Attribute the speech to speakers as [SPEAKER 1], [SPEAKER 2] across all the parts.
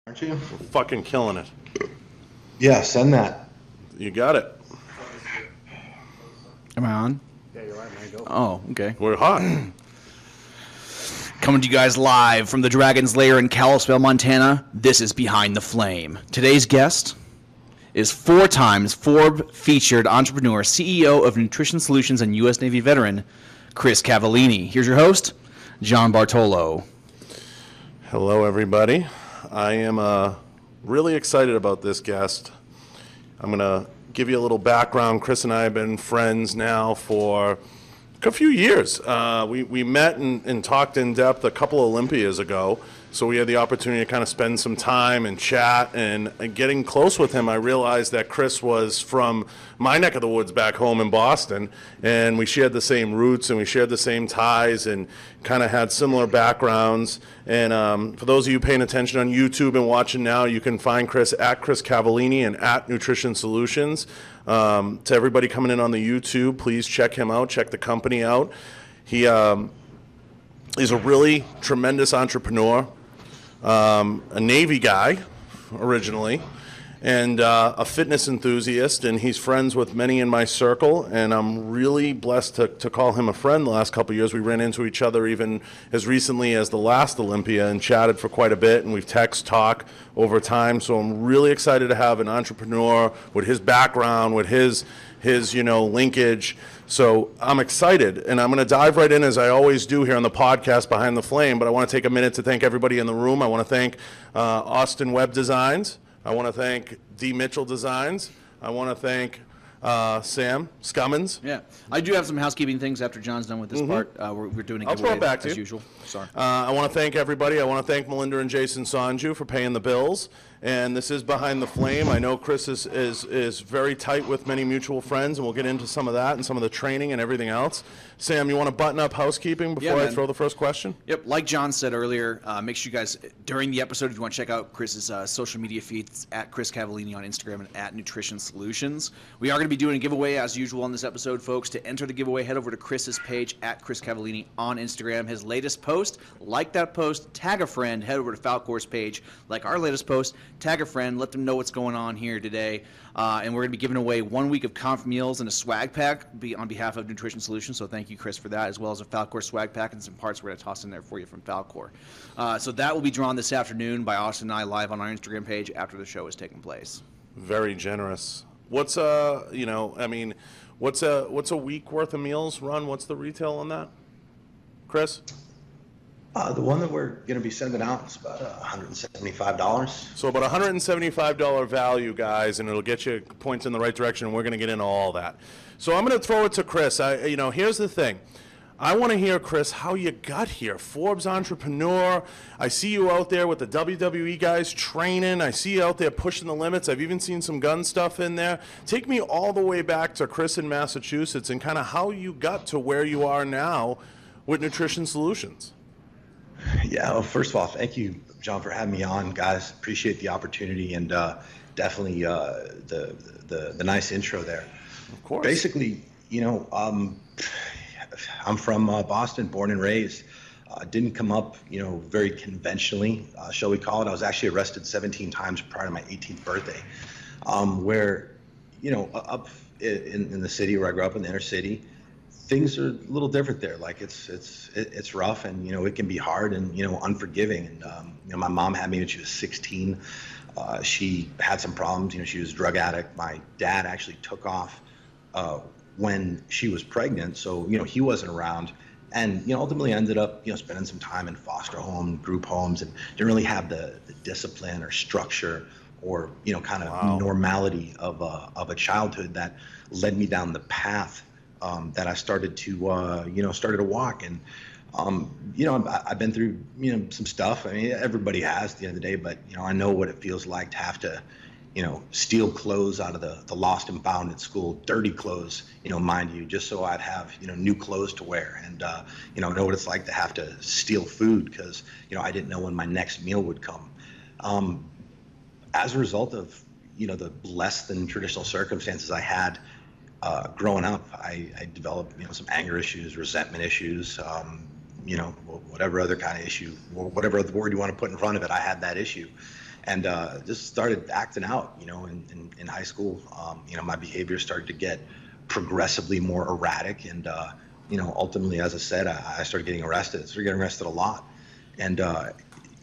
[SPEAKER 1] Aren't you?
[SPEAKER 2] We're fucking killing it.
[SPEAKER 1] Yeah, send that.
[SPEAKER 2] You got it.
[SPEAKER 3] Am I on?
[SPEAKER 4] Yeah, you're right, man. Go.
[SPEAKER 3] Oh, okay.
[SPEAKER 2] We're hot.
[SPEAKER 3] Coming to you guys live from the Dragon's Lair in Kalispell, Montana. This is Behind the Flame. Today's guest is 4 times Forbes featured entrepreneur, CEO of Nutrition Solutions, and U.S. Navy veteran, Chris Cavallini. Here's your host, John Bartolo.
[SPEAKER 2] Hello, everybody. I am really excited about this guest. I'm going to give you a little background. Chris and I have been friends now for a few years. We met and talked in depth a couple Olympias ago, so we had the opportunity to kind of spend some time and chat. And getting close with him, I realized that Chris was from my neck of the woods back home in Boston, and we shared the same roots and we shared the same ties and kind of had similar backgrounds. And for those of you paying attention on YouTube and watching now, you can find Chris at Chris Cavallini and at Nutrition Solutions. To everybody coming in on the YouTube, please check him out, check the company out. He's a really tremendous entrepreneur, a Navy guy originally, and a fitness enthusiast, and he's friends with many in my circle, and I'm really blessed to call him a friend the last couple of years. We ran into each other even as recently as the last Olympia and chatted for quite a bit, and we've talk over time, so I'm really excited to have an entrepreneur with his background, with his linkage. So I'm excited, and I'm going to dive right in as I always do here on the podcast Behind the Flame, but I want to take a minute to thank everybody in the room. I want to thank Austin Web Designs. I want to thank D. Mitchell Designs. I want to thank Sam Scummins.
[SPEAKER 3] Yeah, I do have some housekeeping things after John's done with this part. We're doing a
[SPEAKER 2] I'll throw
[SPEAKER 3] giveaway
[SPEAKER 2] it back to
[SPEAKER 3] as
[SPEAKER 2] you.
[SPEAKER 3] usual. Sorry.
[SPEAKER 2] I want to thank everybody. I want to thank Melinda and Jason Sanju for paying the bills. And this is Behind the Flame. I know Chris is very tight with many mutual friends, and we'll get into some of that and some of the training and everything else. Sam, you want to button up housekeeping before I throw the first question?
[SPEAKER 3] Yep, like John said earlier, make sure you guys, during the episode, if you want to check out Chris's social media feeds, at Chris Cavallini on Instagram and at Nutrition Solutions. We are going to be doing a giveaway as usual on this episode, folks. To enter the giveaway, head over to Chris's page at Chris Cavallini on Instagram. His latest post, like that post, tag a friend, head over to Falcor's page, like our latest post, tag a friend, let them know what's going on here today. And we're going to be giving away 1 week of conf meals and a swag pack on behalf of Nutrition Solutions. So thank you, Chris, for that, as well as a Falcor swag pack and some parts we're going to toss in there for you from Falcor. So that will be drawn this afternoon by Austin and I live on our Instagram page after the show has taken place.
[SPEAKER 2] Very generous. What's what's a week worth of meals run? What's the retail on that, Chris?
[SPEAKER 1] The one that we're going to be sending out is about $175.
[SPEAKER 2] So about $175 value, guys, and it'll get you points in the right direction, and we're going to get into all that. So I'm going to throw it to Chris. Here's the thing. I want to hear, Chris, how you got here. Forbes entrepreneur. I see you out there with the WWE guys training. I see you out there pushing the limits. I've even seen some gun stuff in there. Take me all the way back to Chris in Massachusetts and kind of how you got to where you are now with Nutrition Solutions.
[SPEAKER 1] Yeah, well, first of all, thank you, John, for having me on, guys. Appreciate the opportunity and definitely the nice intro there.
[SPEAKER 2] Of course.
[SPEAKER 1] Basically, I'm from Boston, born and raised. Didn't come up, very conventionally, shall we call it. I was actually arrested 17 times prior to my 18th birthday, where, up in the city where I grew up in the inner city, things are a little different there. Like it's rough, and it can be hard and unforgiving. And my mom had me when she was 16. She had some problems. She was a drug addict. My dad actually took off when she was pregnant, so he wasn't around. And ultimately ended up spending some time in foster home, group homes, and didn't really have the discipline or structure or kind of normality of a childhood that led me down the path that I started to walk. And I've been through some stuff. I mean, everybody has at the end of the day, but I know what it feels like to have to steal clothes out of the lost and found at school, dirty clothes, mind you, just so I'd have new clothes to wear. And know what it's like to have to steal food because I didn't know when my next meal would come. As a result of the less than traditional circumstances I had growing up, I developed some anger issues, resentment issues, whatever other kind of issue, or whatever other word you want to put in front of it. I had that issue. and just started acting out, in high school. My behavior started to get progressively more erratic, and ultimately, as I said, I started getting arrested. I started getting arrested a lot, and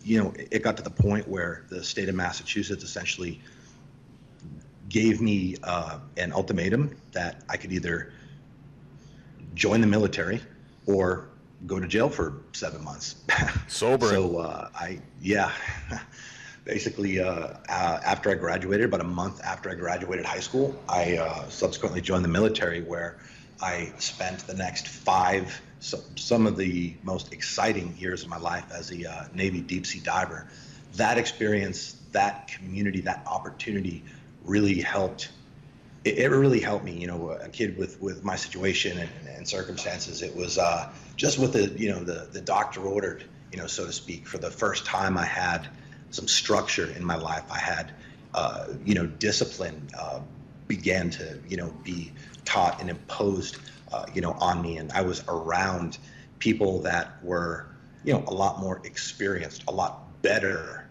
[SPEAKER 1] it got to the point where the state of Massachusetts essentially gave me an ultimatum that I could either join the military or go to jail for 7 months.
[SPEAKER 2] Sobering.
[SPEAKER 1] So basically after I graduated, about a month after I graduated high school, I subsequently joined the military, where I spent the next some of the most exciting years of my life as a Navy deep sea diver. That experience, that community, that opportunity really helped. It really helped me, a kid with my situation and circumstances. It was just with the doctor ordered, so to speak. For the first time, I had some structure in my life. I had, discipline began to, be taught and imposed, on me. And I was around people that were, a lot more experienced, a lot better,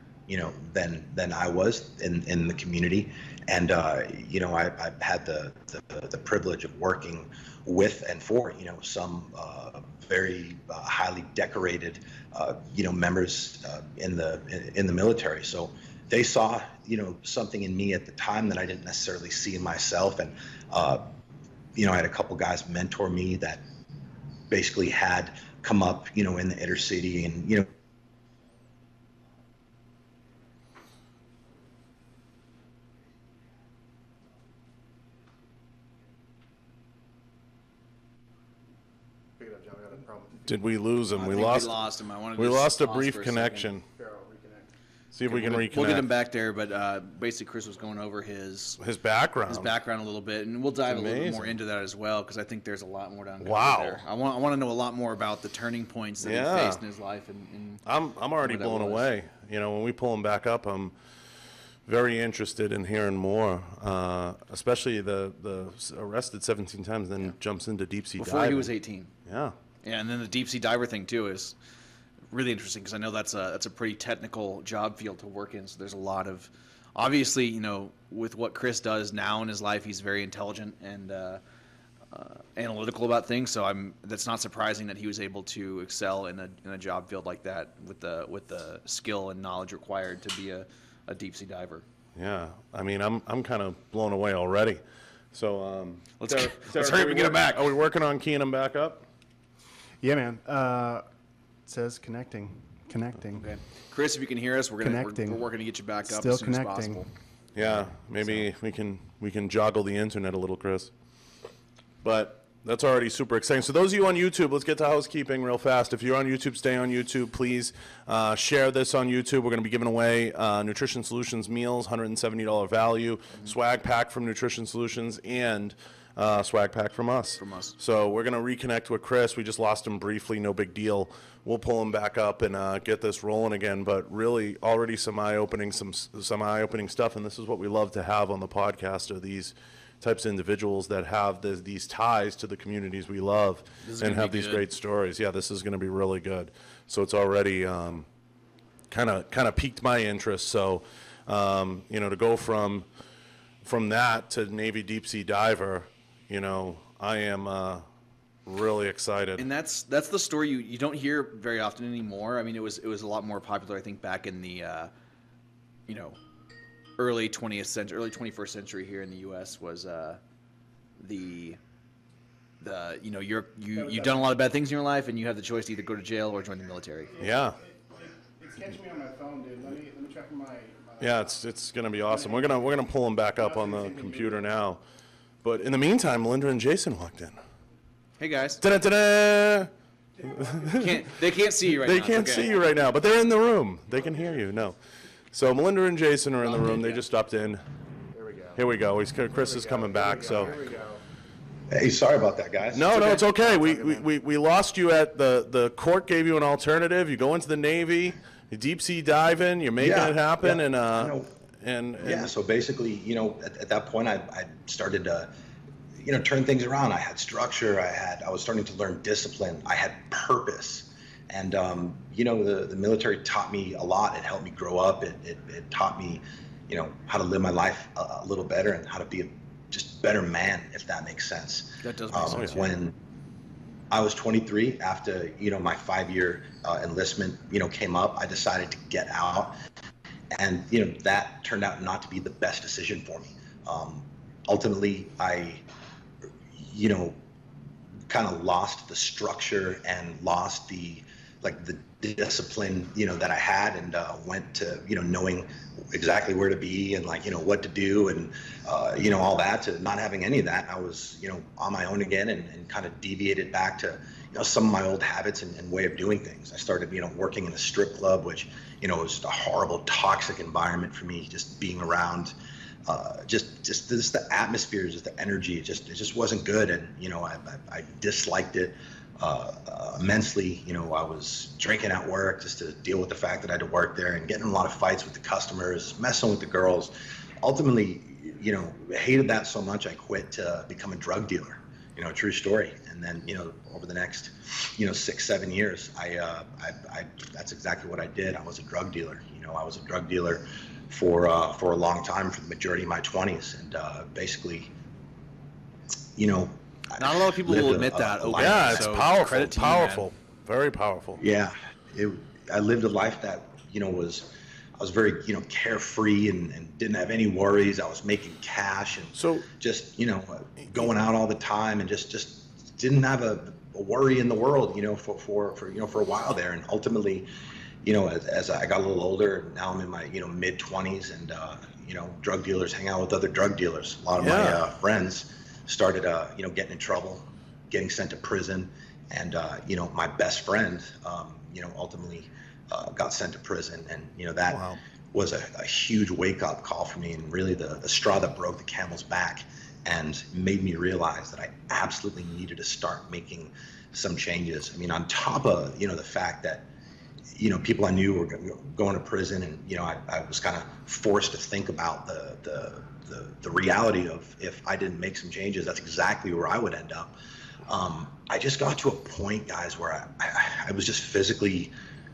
[SPEAKER 1] than I was in the community. And, I had the privilege of working with and for, some very highly decorated, members in the military. So they saw, something in me at the time that I didn't necessarily see in myself. And, I had a couple guys mentor me that basically had come up, in the inner city, and,
[SPEAKER 2] Did we lose him?
[SPEAKER 3] We lost him.
[SPEAKER 2] We lost a brief connection. See if we can reconnect.
[SPEAKER 3] We'll get him back there, but basically Chris was going over his
[SPEAKER 2] background.
[SPEAKER 3] A little bit, and we'll dive a little bit more into that as well, because I think there's a lot more down there. I want to know a lot more about the turning points that he faced in his life. And
[SPEAKER 2] I'm already blown away. When we pull him back up, I'm very interested in hearing more, especially the arrested 17 times, then jumps into deep sea diving.
[SPEAKER 3] Before he was 18.
[SPEAKER 2] Yeah.
[SPEAKER 3] Yeah, and then the deep sea diver thing too is really interesting, because I know that's a pretty technical job field to work in. So there's a lot of, obviously, with what Chris does now in his life, he's very intelligent and analytical about things. So that's not surprising that he was able to excel in a job field like that with the skill and knowledge required to be a deep sea diver.
[SPEAKER 2] Yeah, I mean, I'm kind of blown away already. So
[SPEAKER 3] let's hurry up and get him back.
[SPEAKER 2] Are we working on keying him back up?
[SPEAKER 4] Yeah, man. It says connecting.
[SPEAKER 3] Okay, Chris, if you can hear us, we're working to get you back up
[SPEAKER 4] Still
[SPEAKER 3] as soon
[SPEAKER 4] connecting.
[SPEAKER 3] as possible.
[SPEAKER 2] Yeah, maybe we can joggle the internet a little, Chris. But that's already super exciting. So those of you on YouTube, let's get to housekeeping real fast. If you're on YouTube, stay on YouTube. Please share this on YouTube. We're going to be giving away Nutrition Solutions meals, $170 value, swag pack from Nutrition Solutions, and swag pack from us. So we're going to reconnect with Chris. We just lost him briefly. No big deal. We'll pull him back up and get this rolling again. But really, already some eye-opening stuff. And this is what we love to have on the podcast, are these types of individuals that have these ties to the communities we love and have these great stories. Yeah, this is going to be really good. So it's already kind of piqued my interest. So to go from that to Navy deep sea diver, I am really excited.
[SPEAKER 3] And that's the story you don't hear very often anymore. I mean, it was a lot more popular, I think, back in the early 20th century, early 21st century here in the U.S. was you've done a lot of bad things in your life, and you have the choice to either go to jail or join the military.
[SPEAKER 2] Yeah.
[SPEAKER 4] It's catching me on my phone, dude. Let me check my
[SPEAKER 2] Yeah, it's gonna be awesome. We're gonna pull him back up on the computer now. But in the meantime, Melinda and Jason walked in.
[SPEAKER 3] Hey guys.
[SPEAKER 2] Ta-da-ta-da!
[SPEAKER 3] They can't see you right now.
[SPEAKER 2] They can't see you right now, but they're in the room. They can hear you. No. So Melinda and Jason are in the room. They just stopped in. Here we go. Chris is coming back. So.
[SPEAKER 1] Hey, sorry about that, guys.
[SPEAKER 2] No, it's okay. We lost you at the court. Gave you an alternative. You go into the Navy. You deep sea diving. You're making it happen. And
[SPEAKER 1] so basically, at that point, I started to, turn things around. I had structure. I was starting to learn discipline. I had purpose. And, the military taught me a lot. It helped me grow up. It taught me, how to live my life a little better and how to be a just better man, if that makes sense.
[SPEAKER 3] That does make sense.
[SPEAKER 1] When I was 23, after, my 5-year enlistment, came up, I decided to get out. And, that turned out not to be the best decision for me. Ultimately, I, kind of lost the structure and lost the discipline, that I had, and went to, knowing exactly where to be and what to do and, all that, to not having any of that. I was, on my own again and kind of deviated back to, some of my old habits and way of doing things. I started, working in a strip club, which, was a horrible, toxic environment for me, just being around. Just the atmosphere, just the energy, it just wasn't good. And, I disliked it immensely. I was drinking at work just to deal with the fact that I had to work there and getting in a lot of fights with the customers, messing with the girls. Ultimately, hated that so much I quit to become a drug dealer, true story. And then, over the next, 6-7 years, I that's exactly what I did. I was a drug dealer. I was a drug dealer for a long time, for the majority of my 20s, and basically,
[SPEAKER 3] not a lot of people will admit that.
[SPEAKER 2] Yeah, it's powerful. Powerful, very powerful.
[SPEAKER 1] Yeah, I lived a life that I was very carefree and didn't have any worries. I was making cash and
[SPEAKER 2] so
[SPEAKER 1] just going out all the time and just didn't have a worry in the world for a while there. And ultimately, as I got a little older, now I'm in my mid 20s, and drug dealers hang out with other drug dealers. A lot of my friends started getting in trouble, getting sent to prison, and my best friend ultimately got sent to prison, and that was a huge wake-up call for me, and really the straw that broke the camel's back, and made me realize that I absolutely needed to start making some changes. I mean, on top of the fact that people I knew were going to prison, and I was kind of forced to think about the reality of, if I didn't make some changes, that's exactly where I would end up. I just got to a point, guys, where I was just physically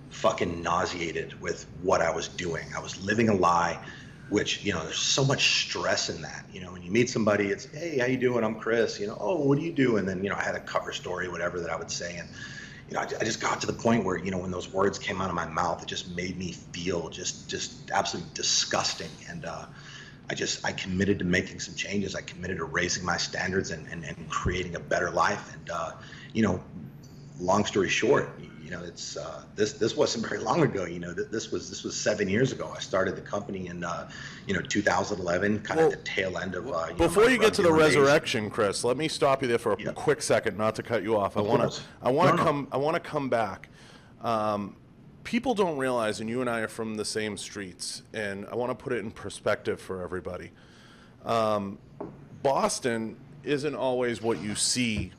[SPEAKER 1] fucking nauseated with what I was doing. I was living a lie, which there's so much stress in that. When you meet somebody, it's, hey, how you doing? I'm Chris. Oh, what do you do? And then I had a cover story, whatever, that I would say, and I just got to the point where, when those words came out of my mouth, it just made me feel just absolutely disgusting. And I committed to making some changes. I committed to raising my standards and creating a better life. And, long story short, it's this wasn't very long ago. This was 7 years ago. I started the company in 2011, kind of the tail end of.
[SPEAKER 2] Before you get to the resurrection, Chris, let me stop you there for a quick second, not to cut you off. I want to come back. People don't realize, and you and I are from the same streets, and I want to put it in perspective for everybody. Boston isn't always what you see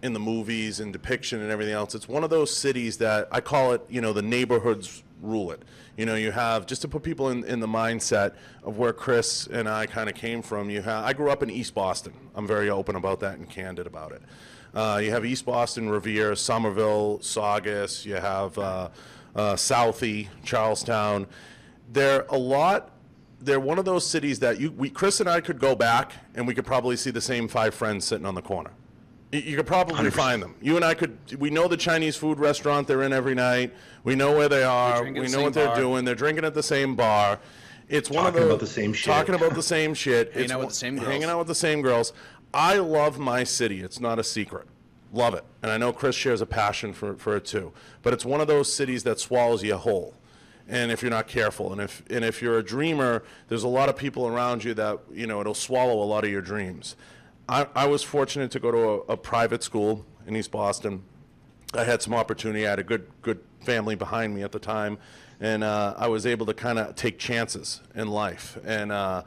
[SPEAKER 2] in the movies and depiction and everything else. It's one of those cities that I call it, the neighborhoods rule it. You have, just to put people in the mindset of where Chris and I kind of came from, I grew up in East Boston. I'm very open about that and candid about it. You have East Boston, Revere, Somerville, Saugus, you have Southie, Charlestown. They're one of those cities that Chris and I could go back and we could probably see the same 5 friends sitting on the corner. You could probably 100%. Find them. You and I we know the Chinese food restaurant they're in every night. We know where they are. We know what they're doing. They're drinking at the same bar. It's one of those.
[SPEAKER 1] Talking about the same shit.
[SPEAKER 2] Talking about the same shit.
[SPEAKER 3] Hanging out with the same girls.
[SPEAKER 2] Hanging out with the same girls. I love my city. It's not a secret. Love it. And I know Chris shares a passion for it too. But it's one of those cities that swallows you whole. And if you're not careful, and if you're a dreamer, there's a lot of people around you that, it'll swallow a lot of your dreams. I was fortunate to go to a private school in East Boston. I had some opportunity. I had a good family behind me at the time, and I was able to kind of take chances in life. And, I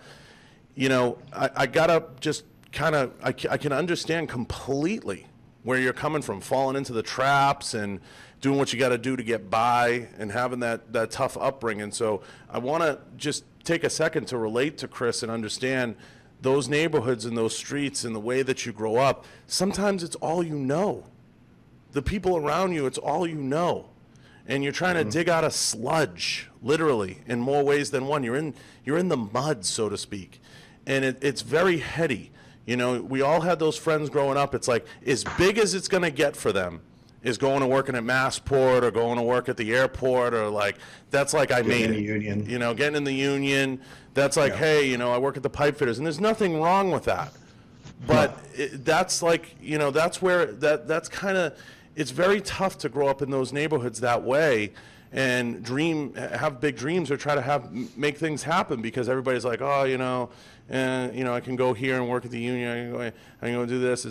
[SPEAKER 2] got to just kind of, I can understand completely where you're coming from, falling into the traps and doing what you got to do to get by and having that tough upbringing. So I want to just take a second to relate to Chris and understand those neighborhoods and those streets and the way that you grow up. Sometimes it's all you know. The people around you, it's all you know. and you're trying to dig out of sludge, literally, in more ways than one. You're in the mud, so to speak, and it's very heady. You know, we all had those friends growing up. It's like, as big as it's going to get for them is going to working at Massport or going to work at the airport, or like, that's like, I made it.
[SPEAKER 1] Union.
[SPEAKER 2] You know, getting in the union. That's like, hey, you know, I work at the pipe fitters, and there's nothing wrong with that. But that's like, you know, that's where that's kind of, it's very tough to grow up in those neighborhoods that way and have big dreams or try to make things happen, because everybody's like, oh, you know, I can go here and work at the union. I can go do this.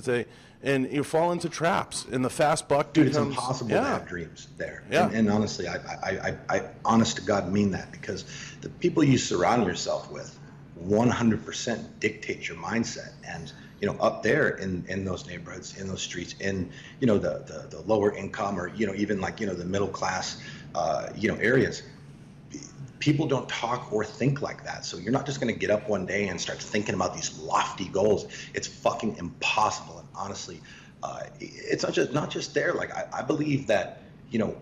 [SPEAKER 2] And you fall into traps, and the fast buck
[SPEAKER 1] Dude,
[SPEAKER 2] becomes,
[SPEAKER 1] it's impossible to have dreams there.
[SPEAKER 2] Yeah.
[SPEAKER 1] And honestly, I honest to God mean that, because the people you surround yourself with 100% dictate your mindset. And, you know, up there in those neighborhoods, in those streets, in, you know, the lower income, or, you know, even like, you know, the middle class, you know, areas, people don't talk or think like that. So you're not just going to get up one day and start thinking about these lofty goals. It's fucking impossible. And honestly, it's not just there. Like, I believe that, you know,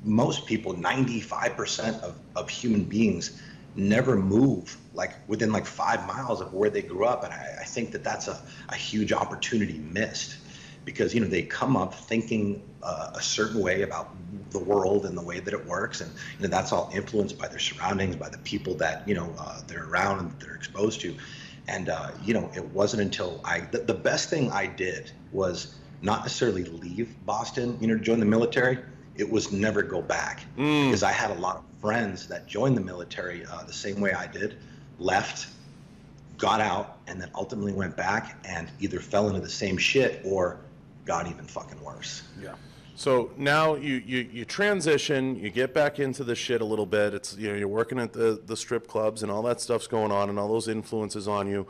[SPEAKER 1] most people, 95% of human beings never move like within like 5 miles of where they grew up. And I think that that's a huge opportunity missed, because, you know, they come up thinking a certain way about the world and the way that it works. And, you know, that's all influenced by their surroundings, by the people that, you know, they're around and they're exposed to. And, you know, it wasn't until the best thing I did was not necessarily leave Boston, you know, to join the military. It was never go back, because I had a lot of friends that joined the military the same way I did, left, got out, and then ultimately went back and either fell into the same shit or got even fucking worse.
[SPEAKER 3] Yeah.
[SPEAKER 2] So now you transition, you get back into the shit a little bit. It's, you know, you're working at the strip clubs and all that stuff's going on and all those influences on you.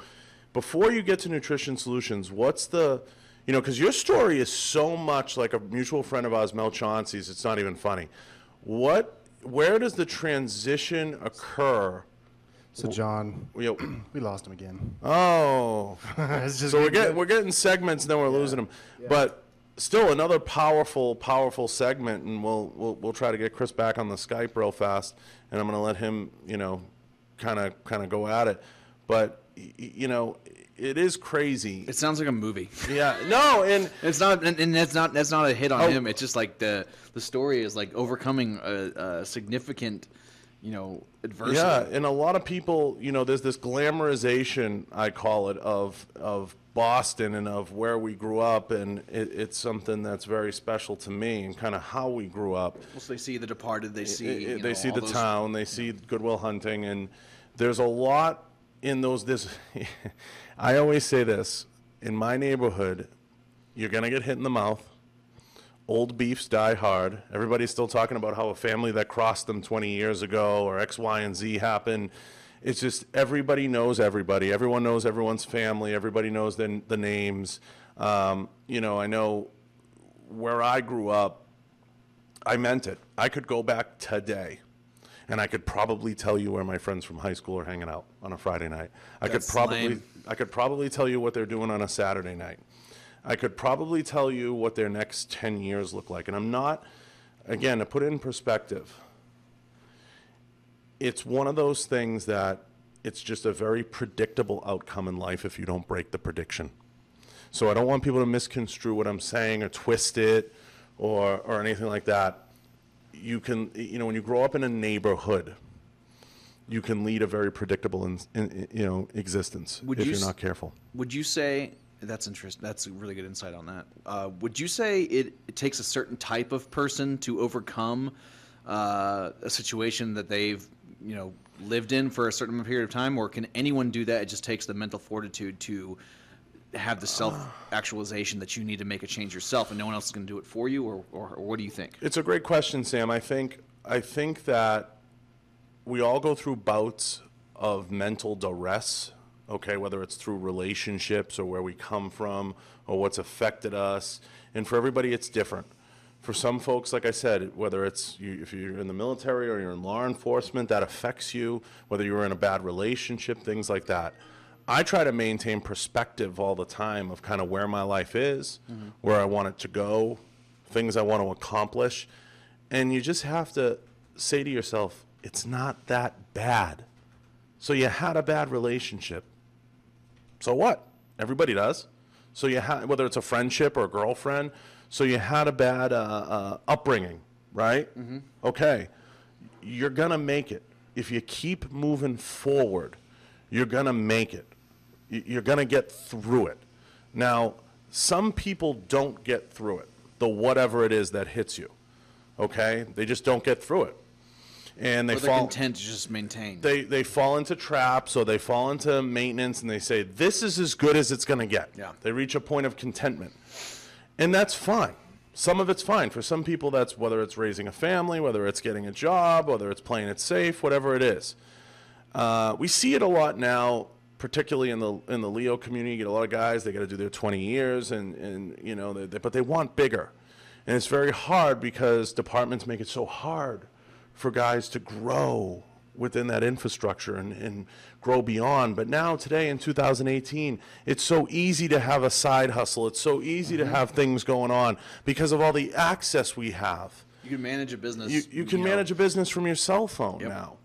[SPEAKER 2] Before you get to Nutrition Solutions, what's the, you know, because your story is so much like a mutual friend of ours, Mel Chauncey's, it's not even funny. Where does the transition occur?
[SPEAKER 4] So John,
[SPEAKER 2] we
[SPEAKER 4] lost him again.
[SPEAKER 2] Oh,
[SPEAKER 4] It's just
[SPEAKER 2] so we're getting segments, and then we're losing them.
[SPEAKER 4] Yeah.
[SPEAKER 2] But still, another powerful segment, and we'll try to get Chris back on the Skype real fast, and I'm going to let him, you know, kind of go at it. But you know, it is crazy.
[SPEAKER 3] It sounds like a movie.
[SPEAKER 2] Yeah, no, and
[SPEAKER 3] It's not, and that's not a hit on him. It's just like the story is like overcoming a significant, you know, adversity.
[SPEAKER 2] yeah, and a lot of people, you know, there's this glamorization, I call it, of Boston and of where we grew up, and it's something that's very special to me and kind of how we grew up.
[SPEAKER 3] Well, so they see The Departed, they see
[SPEAKER 2] They see
[SPEAKER 3] all
[SPEAKER 2] the
[SPEAKER 3] those-
[SPEAKER 2] town, they see Good Will Hunting, and there's a lot in those. I always say this, in my neighborhood, you're gonna get hit in the mouth. Old beefs die hard. Everybody's still talking about how a family that crossed them 20 years ago or X, Y, and Z happened. It's just everybody knows everybody. Everyone knows everyone's family. Everybody knows the names. You know, I know where I grew up, I meant it. I could go back today, and I could probably tell you where my friends from high school are hanging out on a Friday night. I could probably tell you what they're doing on a Saturday night. I could probably tell you what their next 10 years look like. And I'm not, again, to put it in perspective, it's one of those things that it's just a very predictable outcome in life if you don't break the prediction. So I don't want people to misconstrue what I'm saying or twist it or anything like that. You can, you know, when you grow up in a neighborhood, you can lead a very predictable, you know, existence if you're not careful.
[SPEAKER 3] Would you say, that's interesting, that's a really good insight on that. Would you say it takes a certain type of person to overcome a situation that they've, you know, lived in for a certain period of time, or can anyone do that? It just takes the mental fortitude to have the self-actualization that you need to make a change yourself, and no one else is going to do it for you, or what do you think?
[SPEAKER 2] It's a great question, Sam. I think that we all go through bouts of mental duress, okay, whether it's through relationships or where we come from or what's affected us. And for everybody, it's different. For some folks, like I said, whether it's if you're in the military or you're in law enforcement, that affects you, whether you're in a bad relationship, things like that. I try to maintain perspective all the time of kind of where my life is, where I want it to go, things I want to accomplish. And you just have to say to yourself, it's not that bad. So you had a bad relationship. So what? Everybody does. So you had, whether it's a friendship or a girlfriend, so you had a bad upbringing, right? Mm-hmm. Okay. You're going to make it. If you keep moving forward, you're going to make it. You're going to get through it. Now, some people don't get through it, the whatever it is that hits you, okay? They just don't get through it. And they're
[SPEAKER 3] content to just maintain.
[SPEAKER 2] They fall into traps, or they fall into maintenance, and they say, this is as good as it's going to get.
[SPEAKER 3] Yeah.
[SPEAKER 2] They reach a point of contentment. And that's fine. Some of it's fine. For some people, that's whether it's raising a family, whether it's getting a job, whether it's playing it safe, whatever it is. We see it a lot now, particularly in the Leo community. You get a lot of guys, they got to do their 20 years, and you know, but they want bigger. And it's very hard because departments make it so hard for guys to grow within that infrastructure and grow beyond. But now, today in 2018, it's so easy to have a side hustle. It's so easy to have things going on because of all the access we have.
[SPEAKER 3] You can manage a business.
[SPEAKER 2] You can manage a business from your cell phone now.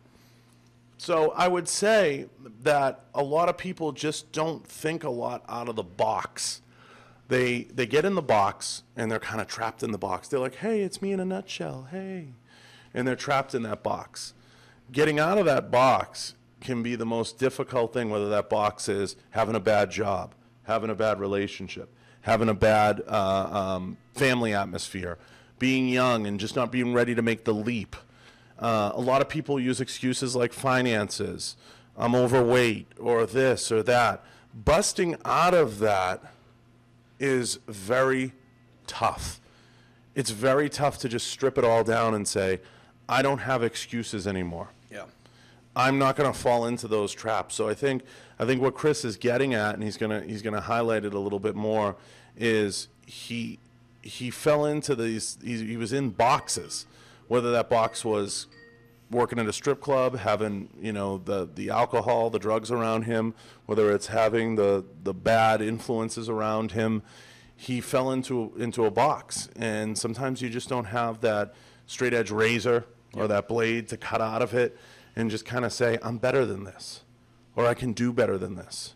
[SPEAKER 2] So I would say that a lot of people just don't think a lot out of the box. They get in the box, and they're kind of trapped in the box. They're like, hey, it's me in a nutshell, hey. And they're trapped in that box. Getting out of that box can be the most difficult thing, whether that box is having a bad job, having a bad relationship, having a bad family atmosphere, being young and just not being ready to make the leap. A lot of people use excuses like finances, I'm overweight, or this or that. Busting out of that is very tough. It's very tough to just strip it all down and say, I don't have excuses anymore.
[SPEAKER 3] Yeah.
[SPEAKER 2] I'm not going to fall into those traps. So I think what Chris is getting at, and he's gonna highlight it a little bit more, is he fell into these. He was in boxes, whether that box was working at a strip club, having the alcohol, the drugs around him, whether it's having the bad influences around him. He fell into a box, and sometimes you just don't have that straight edge razor or that blade to cut out of it and just kind of say, I'm better than this, or I can do better than this,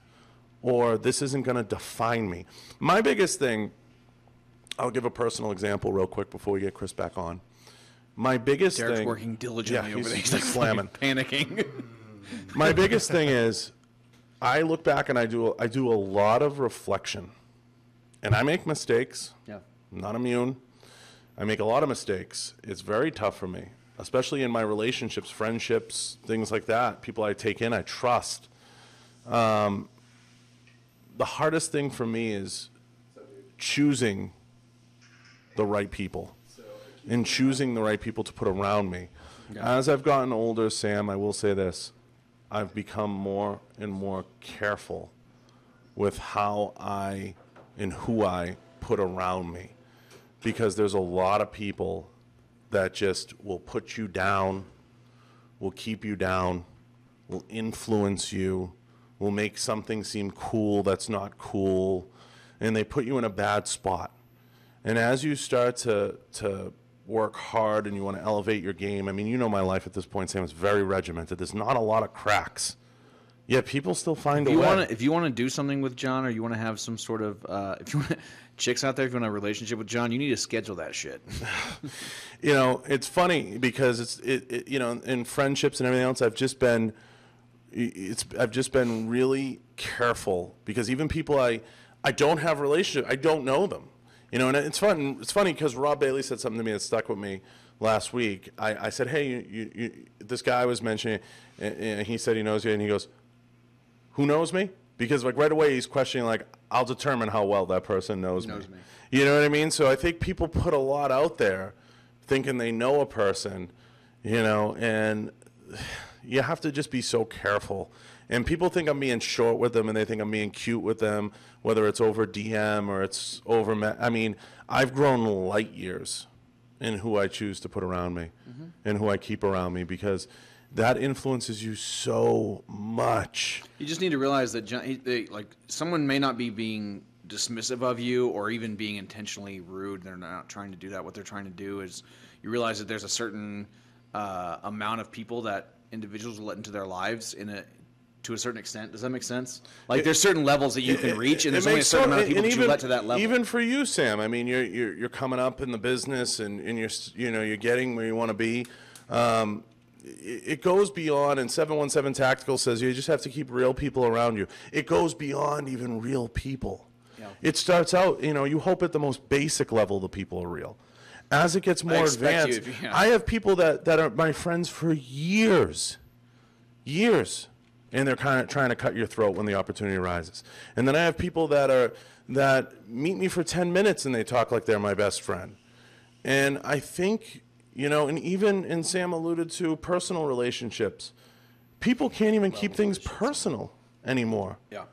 [SPEAKER 2] or this isn't going to define me. My biggest thing, I'll give a personal example real quick before we get Chris back on. My biggest
[SPEAKER 3] Derek's
[SPEAKER 2] thing,
[SPEAKER 3] working diligently over there.
[SPEAKER 2] He's like slamming,
[SPEAKER 3] panicking.
[SPEAKER 2] My biggest thing is, I look back and I do a lot of reflection, and I make mistakes.
[SPEAKER 3] Yeah.
[SPEAKER 2] I'm not immune. I make a lot of mistakes. It's very tough for me, especially in my relationships, friendships, things like that. People I take in, I trust. The hardest thing for me is choosing the right people and choosing the right people to put around me. Yeah. As I've gotten older, Sam, I will say this. I've become more and more careful with how I and who I put around me, because there's a lot of people that just will put you down, will keep you down, will influence you, will make something seem cool that's not cool, and they put you in a bad spot. And as you start to work hard and you want to elevate your game, I mean, you know my life at this point, Sam, is very regimented. There's not a lot of cracks. Yet people still find a way.
[SPEAKER 3] If you want to do something with John, or you want to have some sort of, if you want chicks out there, if you want a relationship with John, you need to schedule that shit.
[SPEAKER 2] It's funny because in friendships and everything else, I've just been really careful, because even people I don't have a relationship, I don't know them. And it's fun. It's funny because Rob Bailey said something to me that stuck with me last week. I said, hey, this guy was mentioning, and he said he knows you, and he goes, who knows me? Because right away he's questioning, I'll determine how well that person knows me. You know what I mean? So I think people put a lot out there thinking they know a person, and you have to just be so careful. And people think I'm being short with them, and they think I'm being cute with them, whether it's over DM or it's over. I mean, I've grown light years in who I choose to put around me and who I keep around me, because that influences you so much.
[SPEAKER 3] You just need to realize that someone may not be being dismissive of you or even being intentionally rude. They're not trying to do that. What they're trying to do is you realize that there's a certain amount of people that individuals will let into their lives to a certain extent. Does that make sense? Like there's certain levels that you can reach, and there's only a certain amount of people that you let to that level.
[SPEAKER 2] Even for you, Sam, I mean, you're coming up in the business, and you're getting where you want to be. It goes beyond, and 717 Tactical says you just have to keep real people around you. It goes beyond even real people. Yeah. It starts out, you hope at the most basic level the people are real. As it gets more advanced, I have people that are my friends for years, and they're kind of trying to cut your throat when the opportunity arises. And then I have people that meet me for 10 minutes and they talk like they're my best friend. And I think, and even Sam alluded to personal relationships, people can't even keep things personal anymore.
[SPEAKER 3] Yeah.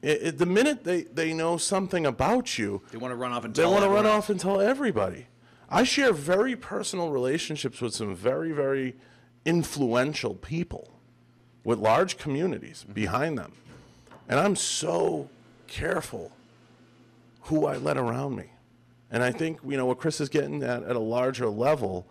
[SPEAKER 2] The minute they know something about you,
[SPEAKER 3] they want to run off and
[SPEAKER 2] tell everybody. I share very personal relationships with some very, very influential people with large communities behind them. And I'm so careful who I let around me. And I think, what Chris is getting at a larger level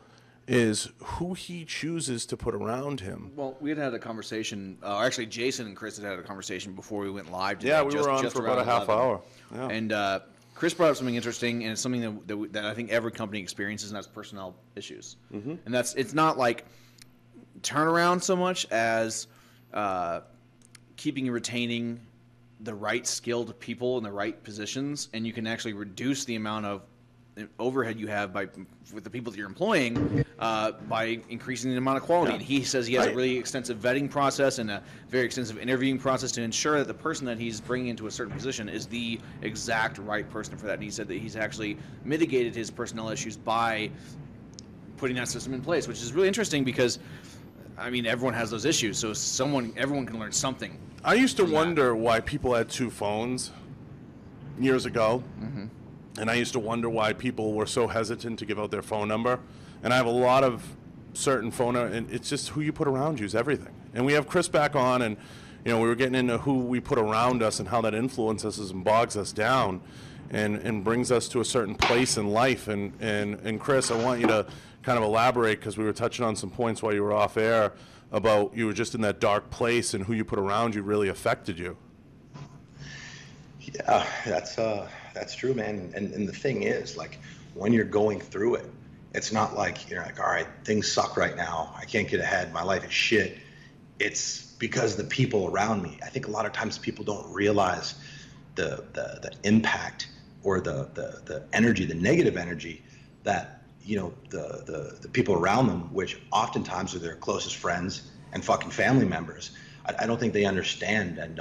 [SPEAKER 2] is who he chooses to put around him.
[SPEAKER 3] Well, we had a conversation, actually Jason and Chris had a conversation before we went live today.
[SPEAKER 2] Yeah, we were on for about a half hour. Yeah.
[SPEAKER 3] And Chris brought up something interesting, and it's something that I think every company experiences, and that's personnel issues. Mm-hmm. And it's not like turnaround so much as keeping and retaining the right skilled people in the right positions, and you can actually reduce the amount of overhead you have with the people that you're employing by increasing the amount of quality. Yeah. And he says he has a really extensive vetting process and a very extensive interviewing process to ensure that the person that he's bringing into a certain position is the exact right person for that. And he said that he's actually mitigated his personnel issues by putting that system in place, which is really interesting because everyone has those issues, so everyone can learn something.
[SPEAKER 2] I used to wonder why people had two phones years ago. Mm-hmm. And I used to wonder why people were so hesitant to give out their phone number. And I have a lot of certain phone numbers, and it's just who you put around you is everything. And we have Chris back on, and we were getting into who we put around us and how that influences us and bogs us down and brings us to a certain place in life. And Chris, I want you to kind of elaborate, because we were touching on some points while you were off air about you were just in that dark place and who you put around you really affected you.
[SPEAKER 1] Yeah, that's true, man. And the thing is, like, when you're going through it, it's not like you're like, all right, things suck right now, I can't get ahead, my life is shit. It's because the people around me. I think a lot of times people don't realize the impact or the energy, the negative energy that the people around them, which oftentimes are their closest friends and fucking family members. I don't think they understand and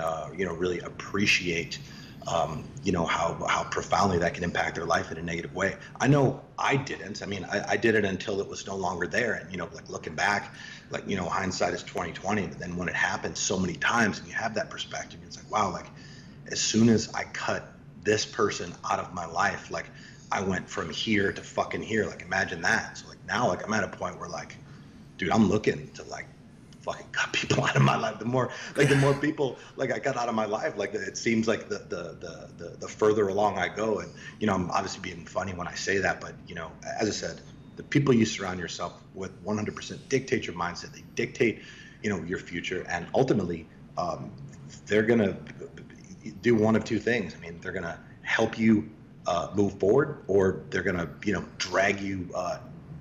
[SPEAKER 1] really appreciate how profoundly that can impact their life in a negative way. I know I didn't. I did it until it was no longer there. And, like looking back, like, hindsight is 20/20. But then when it happens so many times and you have that perspective, it's like, wow, like as soon as I cut this person out of my life, like I went from here to fucking here. Like imagine that. So like now, like I'm at a point where like, dude, I'm looking to like fucking cut people out of my life. The more people like I cut out of my life, like it seems like the further along I go. And I'm obviously being funny when I say that, but as I said, the people you surround yourself with 100% dictate your mindset. They dictate your future, and ultimately they're gonna do one of two things. They're gonna help you move forward, or they're gonna drag you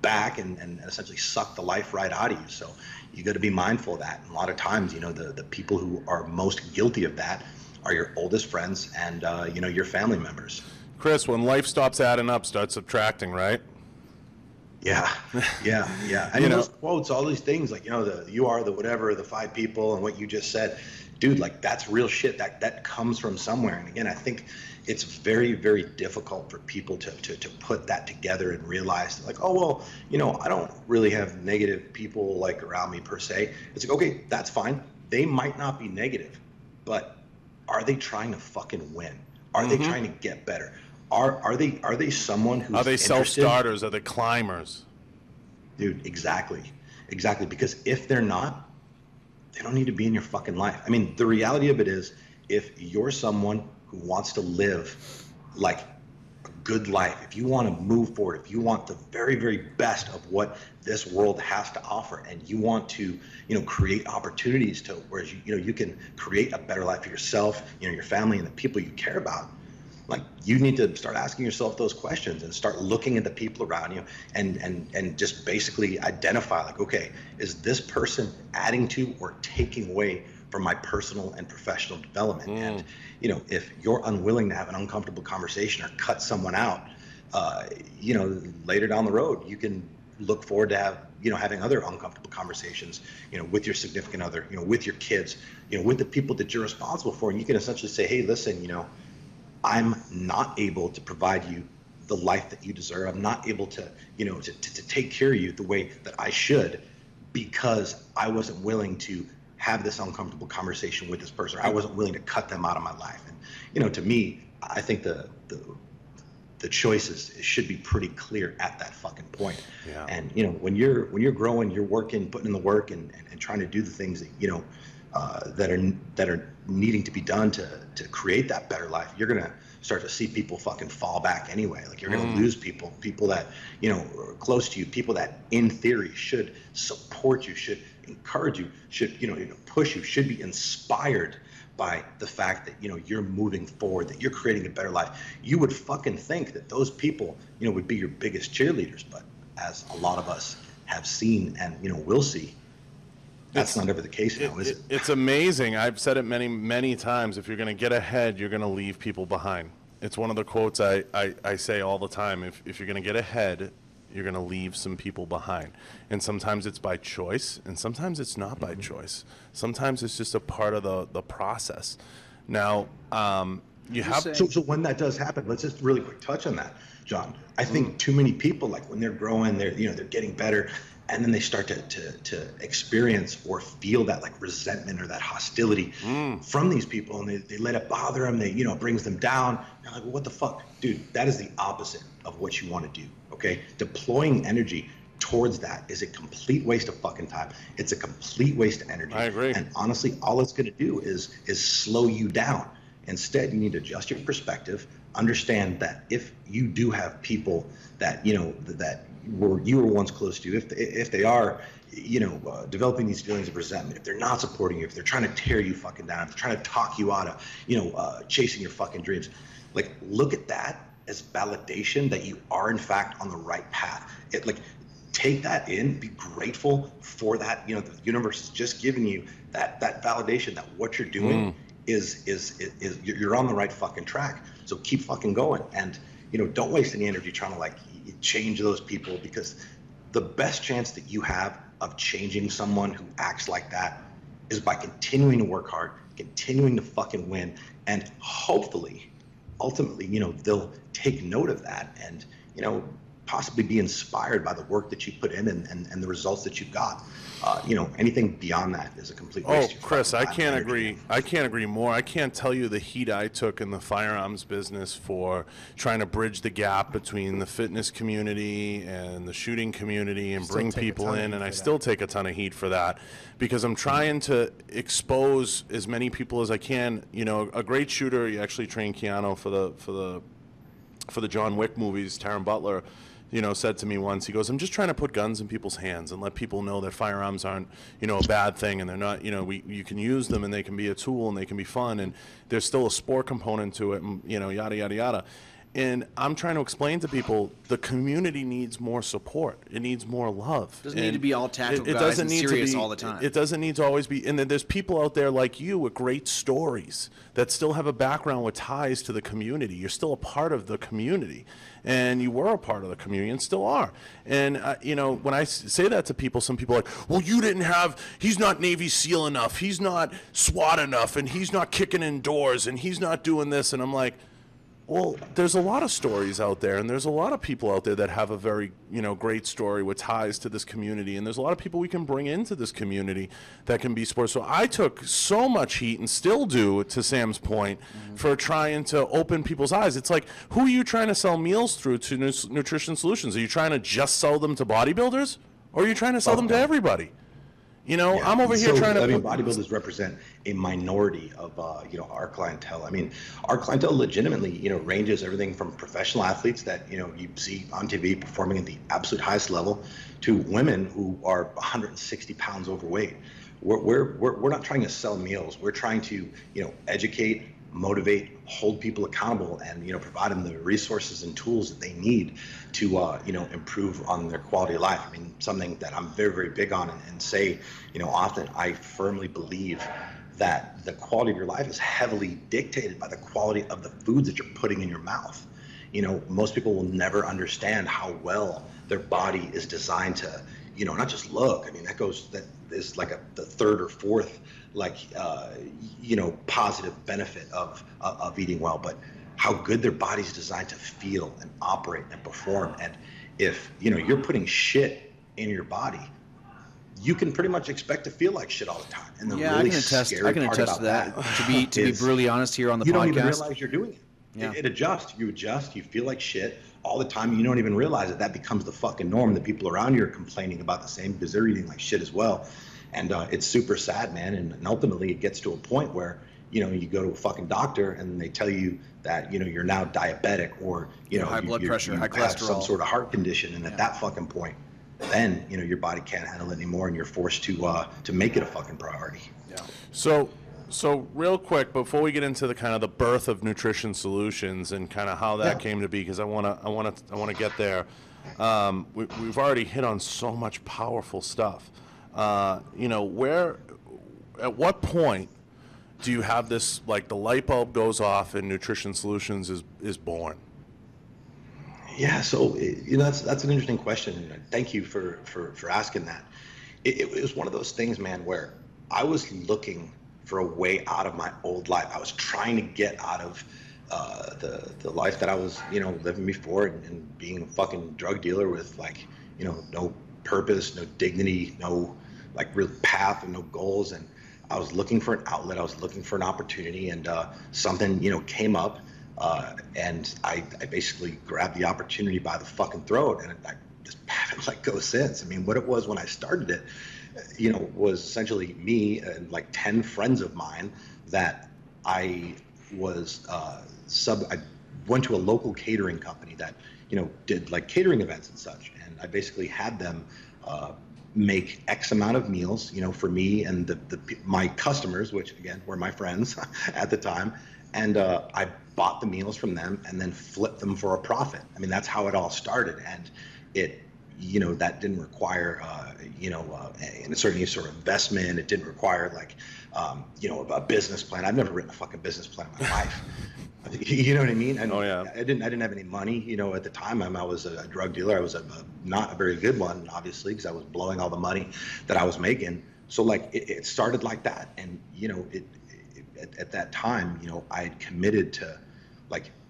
[SPEAKER 1] back and essentially suck the life right out of you. So you got to be mindful of that. And a lot of times, the people who are most guilty of that are your oldest friends and, your family members.
[SPEAKER 2] Chris, when life stops adding up, start subtracting, right?
[SPEAKER 1] Yeah. And those quotes, all these things, like, you are the whatever, the five people, and what you just said, dude, like that's real shit. That comes from somewhere. And again, I think it's very, very difficult for people to put that together and realize like, oh, well, I don't really have negative people like around me per se. It's like, okay, that's fine. They might not be negative, but are they trying to fucking win? Are they trying to get better? Are they someone who's
[SPEAKER 2] Are they self-starters? Are they climbers?
[SPEAKER 1] Dude, exactly. Because if they're not, they don't need to be in your fucking life. The reality of it is, if you're someone who wants to live like a good life, if you want to move forward, if you want the very, very best of what this world has to offer, and you want to, create opportunities to where you can create a better life for yourself, your family, and the people you care about, like, you need to start asking yourself those questions and start looking at the people around you and just basically identify, like, okay, is this person adding to or taking away from my personal and professional development? And if you're unwilling to have an uncomfortable conversation or cut someone out, later down the road, you can look forward to having other uncomfortable conversations, with your significant other, with your kids, with the people that you're responsible for. And you can essentially say, hey, listen, I'm not able to provide you the life that you deserve. I'm not able to, to take care of you the way that I should, because I wasn't willing to have this uncomfortable conversation with this person. I wasn't willing to cut them out of my life. And, to me, I think the choices should be pretty clear at that fucking point.
[SPEAKER 2] Yeah.
[SPEAKER 1] And, when you're growing, you're working, putting in the work and trying to do the things that, that are needing to be done to create that better life, you're gonna start to see people fucking fall back anyway. Like, you're gonna lose people that are close to you, people that in theory should support you, should encourage you, should push you, should be inspired by the fact that you're moving forward, that you're creating a better life. You would fucking think that those people would be your biggest cheerleaders, but as a lot of us have seen and will see, that's not ever the case now, is it?
[SPEAKER 2] It's amazing. I've said it many, many times. If you're going to get ahead, you're going to leave people behind. It's one of the quotes I say all the time. If you're going to get ahead, you're going to leave some people behind. And sometimes it's by choice, and sometimes it's not by choice. Sometimes it's just a part of the process. Now, you have...
[SPEAKER 1] So when that does happen, let's just really quick touch on that, John. I think too many people, like, when they're growing, they're getting better, and then they start to experience or feel that, like, resentment or that hostility from these people, and they let it bother them. They, it brings them down. They're like, well, what the fuck? Dude, that is the opposite of what you want to do, okay? Deploying energy towards that is a complete waste of fucking time. It's a complete waste of energy.
[SPEAKER 2] I agree.
[SPEAKER 1] And honestly, all it's going to do is slow you down. Instead, you need to adjust your perspective, understand that if you do have people that, that you were once close to, if they are, developing these feelings of resentment, if they're not supporting you, if they're trying to tear you fucking down, if they're trying to talk you out of, chasing your fucking dreams, like, look at that as validation that you are in fact on the right path. Take that in, be grateful for that. The universe is just giving you that validation that what you're doing is you're on the right fucking track. So keep fucking going, and don't waste any energy trying to, like, change those people, because the best chance that you have of changing someone who acts like that is by continuing to work hard, continuing to fucking win, and hopefully, ultimately, they'll take note of that and, possibly be inspired by the work that you put in and the results that you've got. Anything beyond that is a complete waste of your
[SPEAKER 2] Chris, I
[SPEAKER 1] fucking
[SPEAKER 2] can't
[SPEAKER 1] time and
[SPEAKER 2] agree.
[SPEAKER 1] energy.
[SPEAKER 2] I can't agree more. I can't tell you the heat I took in the firearms business for trying to bridge the gap between the fitness community and the shooting community and bring
[SPEAKER 4] take a
[SPEAKER 2] people
[SPEAKER 4] ton of
[SPEAKER 2] in,
[SPEAKER 4] heat
[SPEAKER 2] and I
[SPEAKER 4] for
[SPEAKER 2] still
[SPEAKER 4] that.
[SPEAKER 2] take a ton of heat for that, because I'm trying to expose as many people as I can. A great shooter, he actually trained Keanu for the John Wick movies, Taron Butler, said to me once, he goes, I'm just trying to put guns in people's hands and let people know that firearms aren't, a bad thing, and they're not, you can use them and they can be a tool and they can be fun, and there's still a sport component to it, and, yada, yada, yada. And I'm trying to explain to people the community needs more support. It needs more love.
[SPEAKER 3] Doesn't need to be all tactical guys
[SPEAKER 2] doesn't
[SPEAKER 3] and
[SPEAKER 2] need to
[SPEAKER 3] serious
[SPEAKER 2] be,
[SPEAKER 3] all the time.
[SPEAKER 2] It doesn't need to always be. And then there's people out there like you with great stories that still have a background with ties to the community. You're still a part of the community. And you were a part of the community and still are. And, when I say that to people, some people are like, well, he's not Navy SEAL enough. He's not SWAT enough. And he's not kicking in doors. And he's not doing this. And I'm like, well, there's a lot of stories out there, and there's a lot of people out there that have a very, great story with ties to this community, and there's a lot of people we can bring into this community that can be sports. So I took so much heat, and still do, to Sam's point, for trying to open people's eyes. It's like, who are you trying to sell meals through to Nutrition Solutions? Are you trying to just sell them to bodybuilders, or are you trying to sell them to everybody? You know,
[SPEAKER 1] Yeah.
[SPEAKER 2] I'm over here trying to.
[SPEAKER 1] I mean, bodybuilders represent a minority of, our clientele. I mean, our clientele legitimately, ranges everything from professional athletes that, you see on TV performing at the absolute highest level to women who are 160 pounds overweight. We're not trying to sell meals. We're trying to, educate, motivate, hold people accountable, and provide them the resources and tools that they need to improve on their quality of life. I mean, something that I'm very, very big on and say, often, I firmly believe that the quality of your life is heavily dictated by the quality of the foods that you're putting in your mouth. Most people will never understand how well their body is designed to, not just look. I mean, that is like the third or fourth, positive benefit of eating well, but how good their body's designed to feel and operate and perform. And if, you're putting shit in your body, you can pretty much expect to feel like shit all the time. And the really scary part about that,
[SPEAKER 3] to be brutally honest here on the podcast,
[SPEAKER 1] you don't even realize you're doing it.
[SPEAKER 3] Yeah.
[SPEAKER 1] It adjusts. You adjust. You feel like shit all the time. You don't even realize it. That becomes the fucking norm. The people around you are complaining about the same because they're eating like shit as well. And it's super sad, man. And ultimately, it gets to a point where you go to a fucking doctor and they tell you that you're now diabetic, or
[SPEAKER 3] high blood pressure, high
[SPEAKER 1] have
[SPEAKER 3] cholesterol,
[SPEAKER 1] some sort of heart condition. And at that fucking point, then your body can't handle it anymore, and you're forced to make it a fucking priority.
[SPEAKER 3] Yeah.
[SPEAKER 2] So real quick, before we get into the kind of the birth of Nutrition Solutions and kind of how that came to be, because I want to get there. We've already hit on so much powerful stuff. At what point do you have this, like, the light bulb goes off and Nutrition Solutions is born?
[SPEAKER 1] Yeah, so that's an interesting question. Thank you for asking that. It was one of those things, man, where I was looking for a way out of my old life. I was trying to get out of the life that I was living before, and being a fucking drug dealer with no purpose, no dignity, no real path, and no goals. And I was looking for an outlet. I was looking for an opportunity, and something came up. And I basically grabbed the opportunity by the fucking throat, and I just haven't let go since. I mean, what it was when I started it, was essentially me and 10 friends of mine that I was I went to a local catering company that did catering events and such, and I basically had them make X amount of meals, for me and my customers, which again were my friends at the time. And I bought the meals from them and then flipped them for a profit. I mean, that's how it all started. And it, that didn't require, a certain sort of investment. It didn't require a business plan. I've never written a fucking business plan in my life. You know what I mean? And
[SPEAKER 2] oh yeah.
[SPEAKER 1] I didn't have any money. At the time, I was a drug dealer. I was not a very good one, obviously, because I was blowing all the money that I was making. So it started like that, and at that time, I had committed to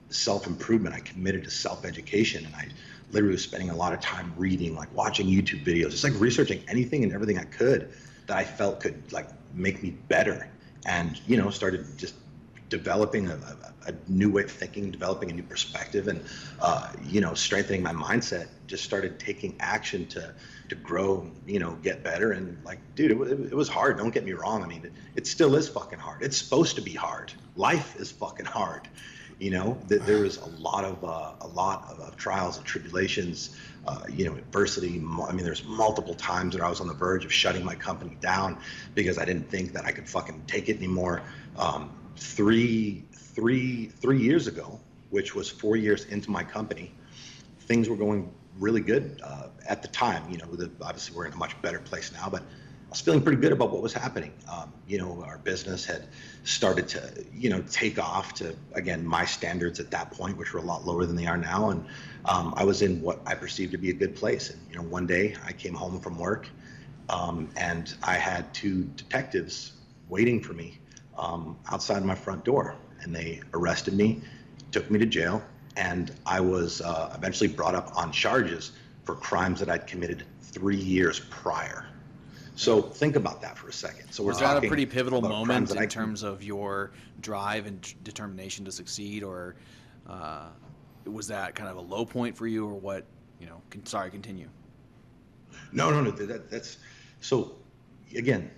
[SPEAKER 1] self-improvement. I committed to self-education, and I literally was spending a lot of time reading, watching YouTube videos, just researching anything and everything I could that I felt could make me better. And started just developing a new way of thinking, developing a new perspective, and strengthening my mindset. Just started taking action to grow, get better. And dude, it was hard. Don't get me wrong. I mean, it still is fucking hard. It's supposed to be hard. Life is fucking hard. There was a lot of trials and tribulations, adversity. I mean, there's multiple times that I was on the verge of shutting my company down because I didn't think that I could fucking take it anymore. 3 years ago, which was 4 years into my company, things were going really good at the time. Obviously we're in a much better place now, but I was feeling pretty good about what was happening. Our business had started to, take off to, again, my standards at that point, which were a lot lower than they are now. And I was in what I perceived to be a good place. And, one day I came home from work and I had 2 detectives waiting for me outside my front door. And they arrested me, took me to jail, and I was eventually brought up on charges for crimes that I'd committed 3 years prior. So think about that for a second. So
[SPEAKER 3] was that a pretty pivotal moment in terms of your drive and determination to succeed, or was that kind of a low point for you, or what? Sorry, continue.
[SPEAKER 1] No. That's so. again,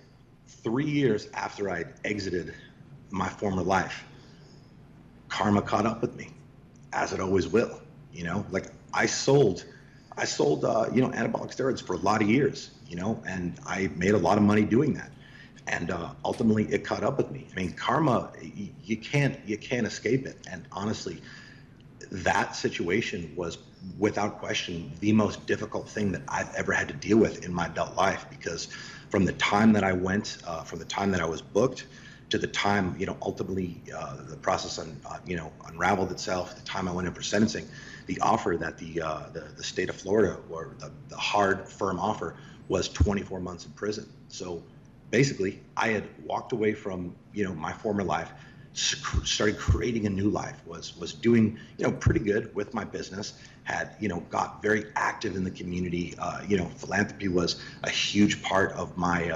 [SPEAKER 1] 3 years after I'd exited my former life, karma caught up with me, as it always will. Like I sold, anabolic steroids for a lot of years, and I made a lot of money doing that. And ultimately, it caught up with me. I mean, karma, you can't escape it. And honestly, that situation was, without question, the most difficult thing that I've ever had to deal with in my adult life. Because from the time that I went, from the time that I was booked, to the time, ultimately the process unraveled itself, the time I went in for sentencing, the offer that the state of Florida, or the hard, firm offer, was 24 months in prison. So basically, I had walked away from, my former life, started creating a new life, was doing, pretty good with my business, had, got very active in the community. Philanthropy was a huge part of my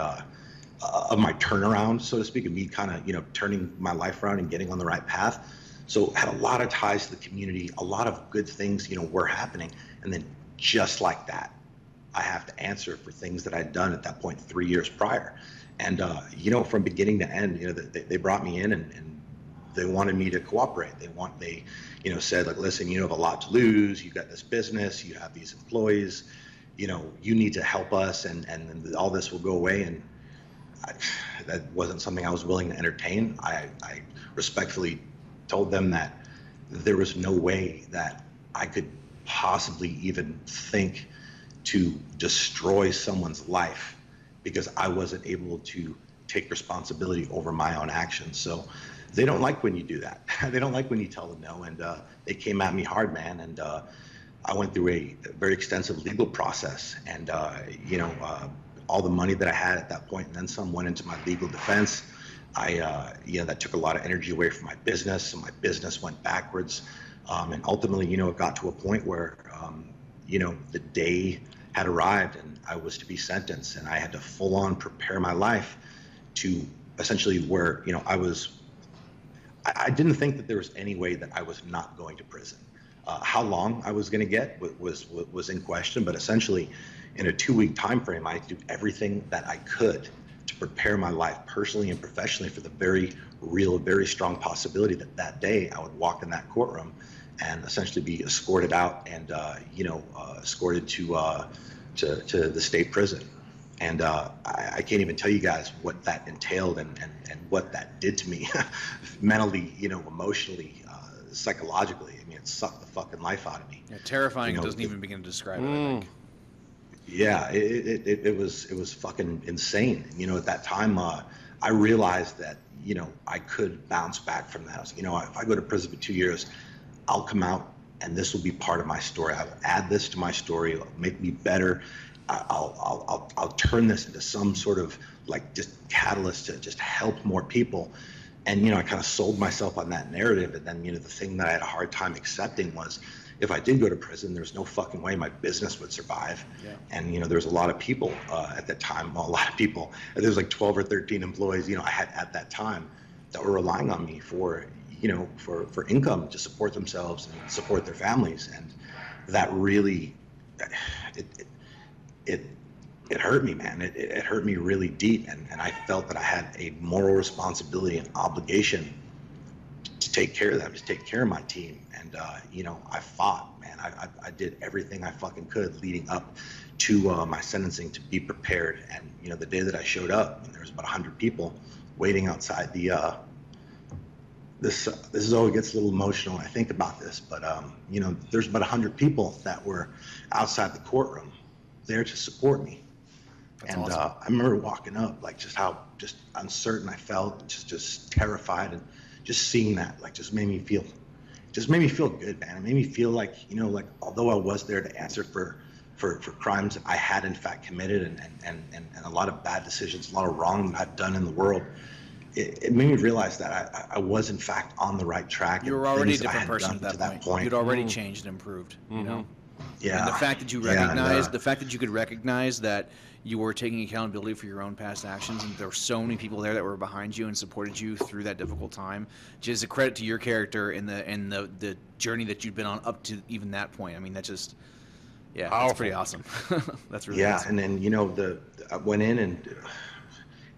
[SPEAKER 1] turnaround, so to speak, of me kind of, turning my life around and getting on the right path. So had a lot of ties to the community, a lot of good things, were happening. And then just like that, I have to answer for things that I'd done at that point 3 years prior. And, from beginning to end, they brought me in and they wanted me to cooperate. They said, like, listen, you have a lot to lose. You've got this business, you have these employees, you need to help us, and all this will go away. And that wasn't something I was willing to entertain. I respectfully told them that there was no way that I could possibly even think to destroy someone's life because I wasn't able to take responsibility over my own actions. So they don't like when you do that. They don't like when you tell them no. And they came at me hard, man. And I went through a very extensive legal process. And, all the money that I had at that point and then some went into my legal defense. That took a lot of energy away from my business. So my business went backwards. And ultimately, it got to a point where, the day had arrived and I was to be sentenced, and I had to full on prepare my life to essentially where, I didn't think that there was any way that I was not going to prison. How long I was going to get was in question, but essentially in a 2-week time frame, I had to do everything that I could to prepare my life personally and professionally for the very real, very strong possibility that day I would walk in that courtroom and essentially be escorted out and escorted to the state prison. And I can't even tell you guys what that entailed and what that did to me mentally, emotionally, psychologically. I mean, it sucked the fucking life out of me.
[SPEAKER 3] Yeah, terrifying. Doesn't even begin to describe it, I think.
[SPEAKER 1] Yeah, it was fucking insane. At that time, I realized that, I could bounce back from that. If I go to prison for 2 years, I'll come out and this will be part of my story. I'll add this to my story. It'll make me better. I'll turn this into some sort of like just catalyst to just help more people. And, I kind of sold myself on that narrative. And then, the thing that I had a hard time accepting was if I did go to prison, there's no fucking way my business would survive. Yeah. And, there was a lot of people at that time, well, a lot of people, there was like 12 or 13 employees, I had at that time that were relying on me for income to support themselves and support their families. And that really, it hurt me, man. It hurt me really deep. And I felt that I had a moral responsibility and obligation to take care of them, to take care of my team. And, I fought, man. I did everything I fucking could leading up to my sentencing to be prepared. And, the day that I showed up, there was about 100 people waiting outside the, this is always gets a little emotional when I think about this, but, there's about 100 people that were outside the courtroom there to support me. That's and awesome. I remember walking up, like just how just uncertain I felt, just terrified, and just seeing that like just made me feel good, man. It made me feel like, like although I was there to answer for crimes that I had in fact committed and a lot of bad decisions, a lot of wrong that I'd done in the world, it made me realize that I was in fact on the right track.
[SPEAKER 3] You were already a different person at that point. You'd already changed and improved,
[SPEAKER 1] Yeah.
[SPEAKER 3] And the fact that you recognized, the fact that you could recognize that you were taking accountability for your own past actions, and there were so many people there that were behind you and supported you through that difficult time, just a credit to your character and the journey that you'd been on up to even that point. I mean, that's just, that's pretty awesome. That's really awesome.
[SPEAKER 1] And then I went in and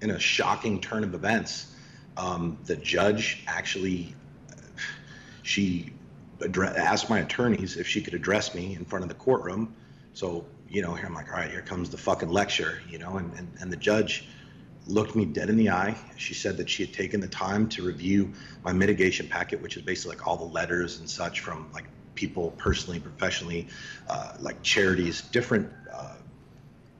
[SPEAKER 1] in a shocking turn of events, the judge actually, she asked my attorneys if she could address me in front of the courtroom. So, here I'm like, all right, here comes the fucking lecture, and the judge looked me dead in the eye. She said that she had taken the time to review my mitigation packet, which is basically like all the letters and such from like people personally, professionally, like charities, different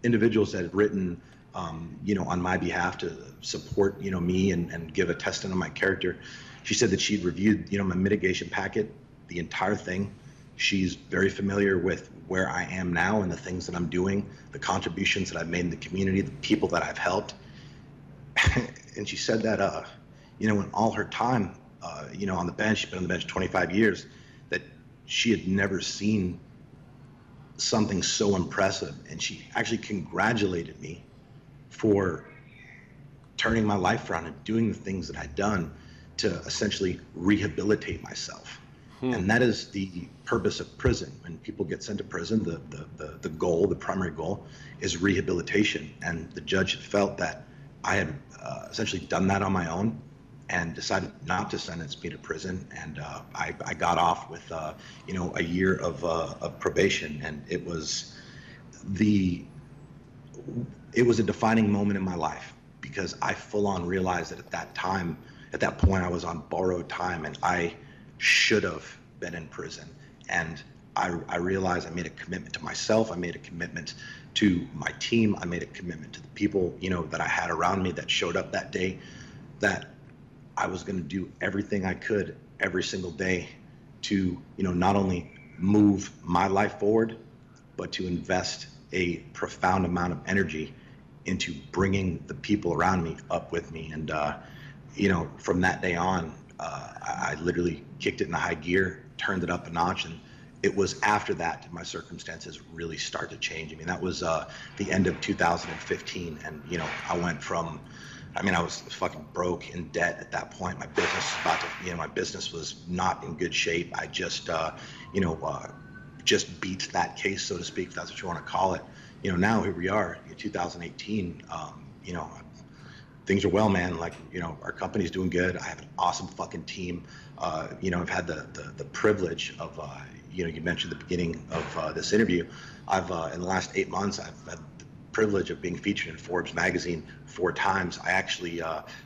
[SPEAKER 1] individuals that had written, on my behalf to support, me and give a testament on my character. She said that she'd reviewed, my mitigation packet, the entire thing. She's very familiar with where I am now and the things that I'm doing, the contributions that I've made in the community, the people that I've helped. And she said that, in all her time, on the bench, she's been on the bench 25 years, that she had never seen something so impressive. And she actually congratulated me for turning my life around and doing the things that I'd done to essentially rehabilitate myself. And that is the purpose of prison. When people get sent to prison, the goal, the primary goal, is rehabilitation. And the judge had felt that I had essentially done that on my own and decided not to sentence me to prison. And I got off with, a year of probation. And it was a defining moment in my life, because I full on realized that at that point, I was on borrowed time and I should have been in prison. And I realized I made a commitment to myself. I made a commitment to my team. I made a commitment to the people, that I had around me that showed up that day, that I was going to do everything I could every single day to, not only move my life forward, but to invest a profound amount of energy into bringing the people around me up with me. And, from that day on, I literally kicked it into high gear, turned it up a notch. And it was after that my circumstances really started to change. I mean, that was the end of 2015. And, I went from, I was fucking broke, in debt at that point. My business was about to, my business was not in good shape. I just, just beat that case, so to speak, if that's what you want to call it. Now here we are in 2018, things are well, man. Like, our company's doing good. I have an awesome fucking team. I've had the privilege of, you mentioned at the beginning of this interview, I've, in the last 8 months, I've had the privilege of being featured in Forbes magazine 4 times. I actually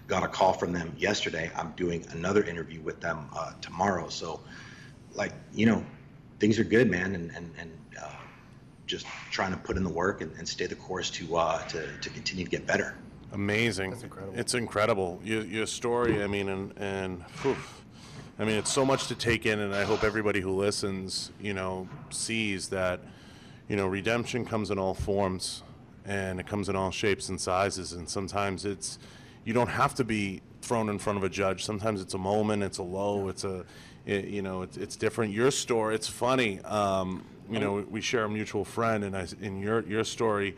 [SPEAKER 1] got a call from them yesterday. I'm doing another interview with them tomorrow. So, like, things are good, man. And just trying to put in the work and stay the course to continue to get better.
[SPEAKER 2] Amazing.
[SPEAKER 4] That's incredible.
[SPEAKER 2] It's incredible. Your story, it's so much to take in, and I hope everybody who listens, sees that, redemption comes in all forms, and it comes in all shapes and sizes, and sometimes you don't have to be thrown in front of a judge. Sometimes it's a moment, it's a low, it's different. Your story, it's funny, we share a mutual friend, and in your story,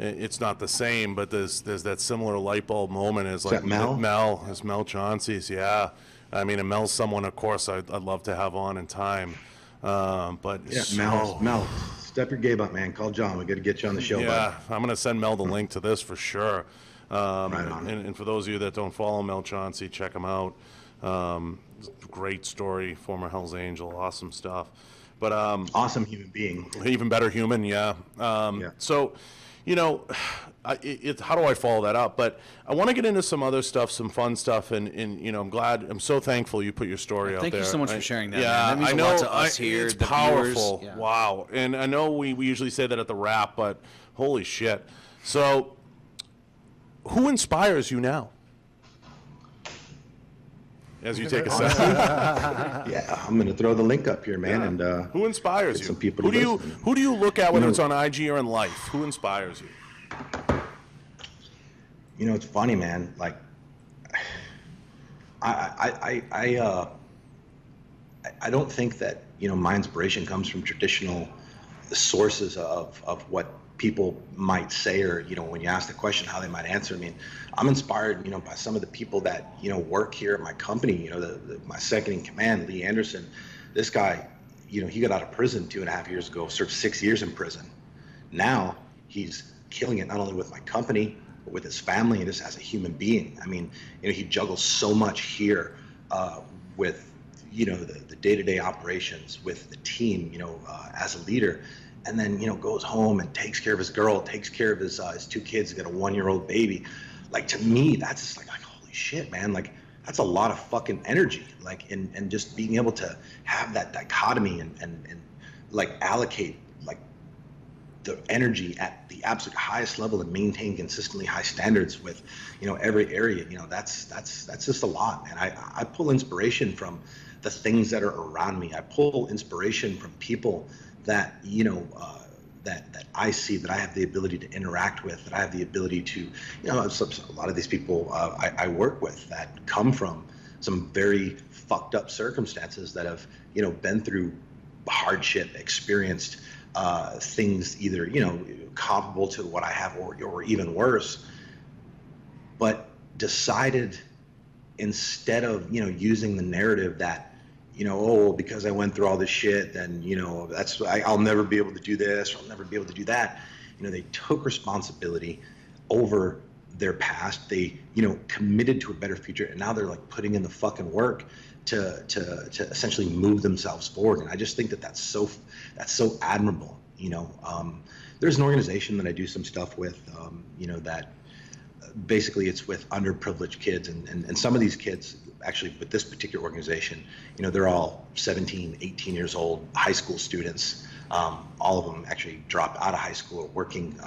[SPEAKER 2] it's not the same, but there's that similar light bulb moment. Is like
[SPEAKER 1] Mel?
[SPEAKER 2] Mel Chauncey's, yeah. And Mel's someone, of course, I'd love to have on in time. But
[SPEAKER 1] yeah, Mel, step your game up, man. Call John. We got to get you on the show.
[SPEAKER 2] Yeah, bud. I'm gonna send Mel the link to this for sure.
[SPEAKER 1] Right on.
[SPEAKER 2] And for those of you that don't follow Mel Chauncey, check him out. Great story, former Hell's Angel, awesome stuff. But
[SPEAKER 1] awesome human being.
[SPEAKER 2] Even better human, yeah.
[SPEAKER 1] Yeah.
[SPEAKER 2] So. How do I follow that up? But I want to get into some other stuff, some fun stuff, and I'm so thankful you put your story out there.
[SPEAKER 3] Thank you so much for sharing that.
[SPEAKER 2] Yeah,
[SPEAKER 3] man. That means
[SPEAKER 2] I know.
[SPEAKER 3] A lot to us here.
[SPEAKER 2] It's
[SPEAKER 3] the
[SPEAKER 2] powerful.
[SPEAKER 3] Viewers. Yeah.
[SPEAKER 2] Wow. And I know we usually say that at the wrap, but holy shit. So, who inspires you now? As you take a second.
[SPEAKER 1] Yeah, I'm going to throw the link up here, man. And
[SPEAKER 2] who inspires
[SPEAKER 1] get
[SPEAKER 2] you?
[SPEAKER 1] some people
[SPEAKER 2] Who
[SPEAKER 1] to
[SPEAKER 2] do
[SPEAKER 1] listen.
[SPEAKER 2] you look at, whether it's on IG or in life? Who inspires you?
[SPEAKER 1] It's funny, man. Like, I don't think that my inspiration comes from traditional sources of what people might say, or when you ask the question, how they might answer. I mean, I'm inspired by some of the people that work here at my company. My second in command, Lee Anderson. This guy, he got out of prison 2.5 years ago, served 6 years in prison. Now he's killing it, not only with my company, but with his family and just as a human being. I mean, he juggles so much here with, the day-to-day operations with the team, as a leader, and then, goes home and takes care of his girl, takes care of his 2 kids, got a 1-year-old baby. Like, to me, that's just like holy shit, man. Like, that's a lot of fucking energy. Like, and just being able to have that dichotomy and like allocate like the energy at the absolute highest level and maintain consistently high standards with, every area, that's just a lot, man. I pull inspiration from the things that are around me. I pull inspiration from people that, that I see, that I have the ability to interact with, that I have the ability to, a lot of these people I work with that come from some very fucked up circumstances that have, been through hardship, experienced things either, comparable to what I have or even worse, but decided instead of, using the narrative that, oh, because I went through all this shit, then, I'll never be able to do this, or I'll never be able to do that. They took responsibility over their past. They, committed to a better future, and now they're like putting in the fucking work to essentially move themselves forward. And I just think that that's so admirable. There's an organization that I do some stuff with, that basically it's with underprivileged kids, and some of these kids actually with this particular organization, they're all 17, 18 years old, high school students. All of them actually dropped out of high school, working,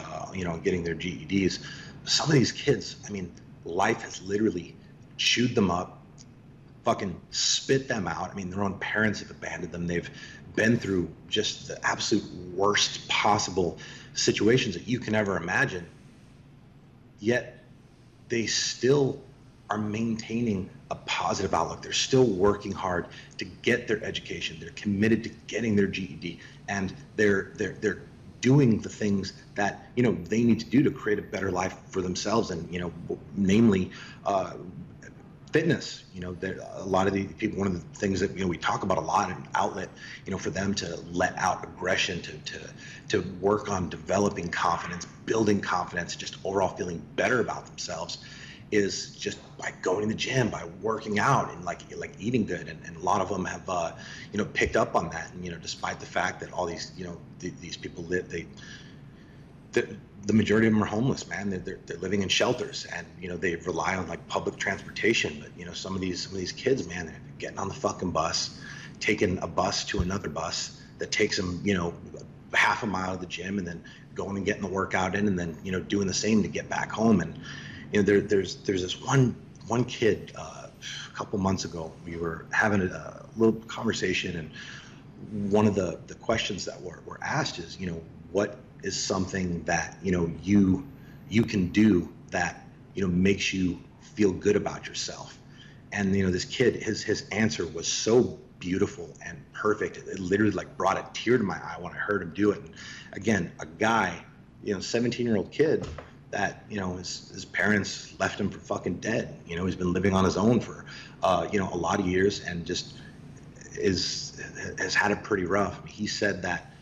[SPEAKER 1] getting their GEDs. Some of these kids, I mean, life has literally chewed them up, fucking spit them out. I mean, their own parents have abandoned them. They've been through just the absolute worst possible situations that you can ever imagine. Yet they still are maintaining a positive outlook. They're still working hard to get their education. They're committed to getting their GED, and they're doing the things that they need to do to create a better life for themselves, and namely fitness. A lot of the people, one of the things that we talk about a lot, an outlet for them to let out aggression, to work on developing confidence, building confidence, just overall feeling better about themselves, is just by going to the gym, by working out, and like eating good. And a lot of them have picked up on that. And despite the fact that all these these people live, the majority of them are homeless, man. They're living in shelters, and they rely on like public transportation. But some of these kids, man, they're getting on the fucking bus, taking a bus to another bus that takes them half a mile to the gym, and then going and getting the workout in, and then doing the same to get back home. And there's this one kid, a couple months ago, we were having a little conversation, and one of the questions that were asked is, what is something that you can do that makes you feel good about yourself? And this kid, his answer was so beautiful and perfect. It literally like brought a tear to my eye when I heard him do it. And again, a guy, 17-year-old kid that his parents left him for fucking dead. He's been living on his own for a lot of years, and just has had it pretty rough. He said that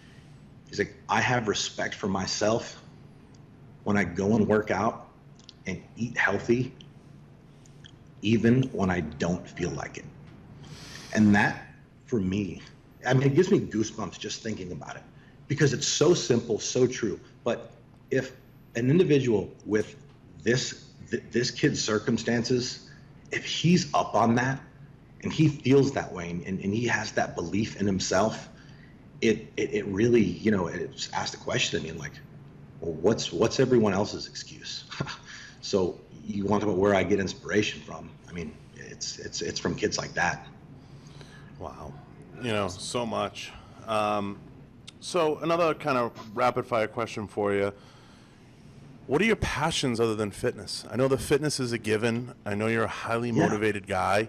[SPEAKER 1] he's like, I have respect for myself when I go and work out and eat healthy, even when I don't feel like it. And that, for me, I mean, it gives me goosebumps just thinking about it, because it's so simple, so true. But if an individual with this kid's circumstances, if he's up on that and he feels that way, and he has that belief in himself, it really, it's asked the question, I mean, like, well, what's everyone else's excuse? So you want to know where I get inspiration from? I mean, it's from kids like that.
[SPEAKER 2] Wow. So much. So another kind of rapid fire question for you. What are your passions other than fitness? I know the fitness is a given. I know you're a highly motivated guy.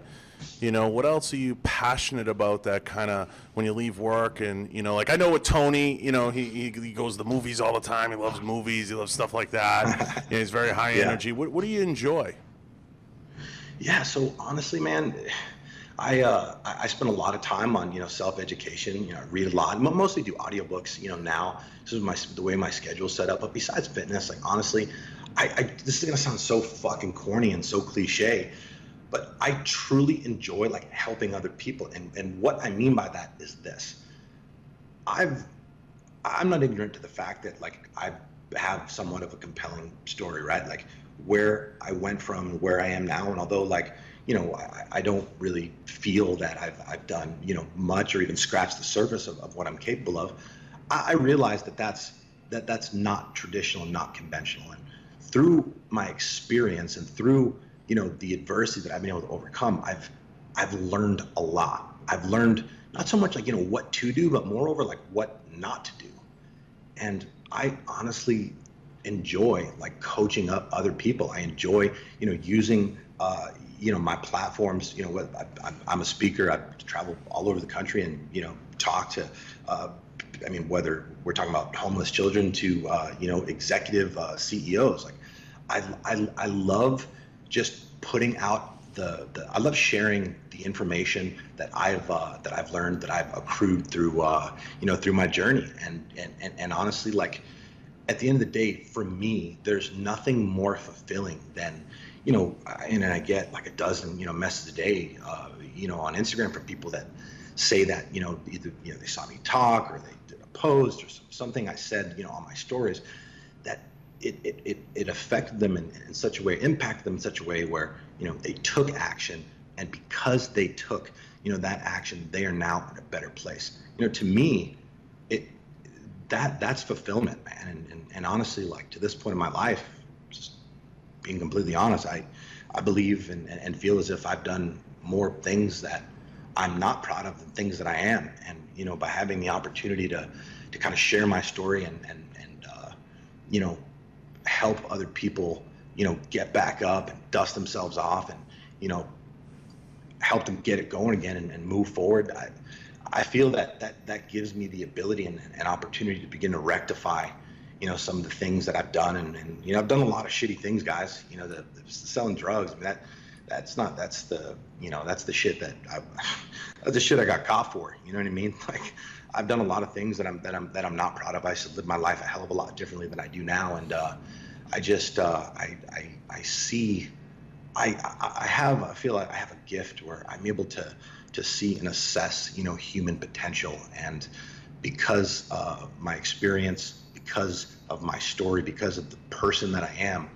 [SPEAKER 2] What else are you passionate about that kind of when you leave work? And, like I know with Tony, he goes to the movies all the time. He loves movies. He loves stuff like that. He's very high energy. What do you enjoy?
[SPEAKER 1] Yeah, so honestly, man, I spend a lot of time on, self-education. I read a lot. Mostly do audiobooks. Now this is the way my schedule's set up. But besides fitness, like honestly, this is gonna sound so fucking corny and so cliche, but I truly enjoy like helping other people. And what I mean by that is this: I'm not ignorant to the fact that like I have somewhat of a compelling story, right? Like where I went from where I am now, and although like I don't really feel that I've done, much or even scratched the surface of what I'm capable of. I realize that that's not traditional, not conventional. And through my experience and through, the adversity that I've been able to overcome, I've learned a lot. I've learned not so much like, what to do, but moreover, like what not to do. And I honestly enjoy like coaching up other people. I enjoy, using, my platforms. I'm a speaker. I travel all over the country and, talk to, whether we're talking about homeless children to, executive CEOs. Like I love just putting out I love sharing the information that I've learned, that I've accrued through, through my journey. And honestly, like at the end of the day, for me, there's nothing more fulfilling than, and I get like a dozen, messages a day, on Instagram from people that say that, either, they saw me talk or they did a post or something I said, on my stories, that it affected them in such a way, impacted them in such a way where, they took action. And because they took, that action, they are now in a better place. To me, that's fulfillment, man. And honestly, like to this point in my life, just being completely honest, I believe and feel as if I've done more things that I'm not proud of than things that I am. And, by having the opportunity to kind of share my story and help other people, get back up and dust themselves off and, help them get it going again and move forward. I feel that gives me the ability and opportunity to begin to rectify, some of the things that I've done. And I've done a lot of shitty things, guys. The selling drugs. I mean, that's the shit that's the shit I got caught for. You know what I mean? Like I've done a lot of things that I'm not proud of. I should live my life a hell of a lot differently than I do now. And I just I see I feel like I have a gift where I'm able to see and assess, human potential. And because of my experience, because of my story, because of the person that I am,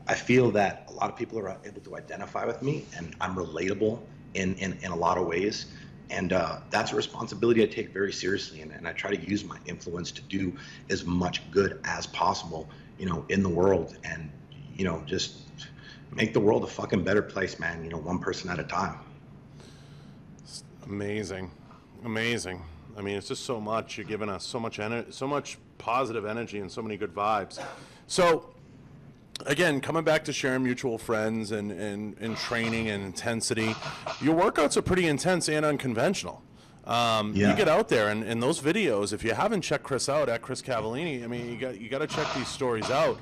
[SPEAKER 1] I feel that a lot of people are able to identify with me, and I'm relatable in a lot of ways. And that's a responsibility I take very seriously. And I try to use my influence to do as much good as possible, in the world. And, just make the world a fucking better place, man, one person at a time.
[SPEAKER 2] Amazing. Amazing. I mean, it's just so much. You're giving us so much so much positive energy and so many good vibes. So, again, coming back to sharing mutual friends and training and intensity, your workouts are pretty intense and unconventional. You get out there and those videos, if you haven't checked Chris out at Chris Cavallini, I mean, you got to check these stories out.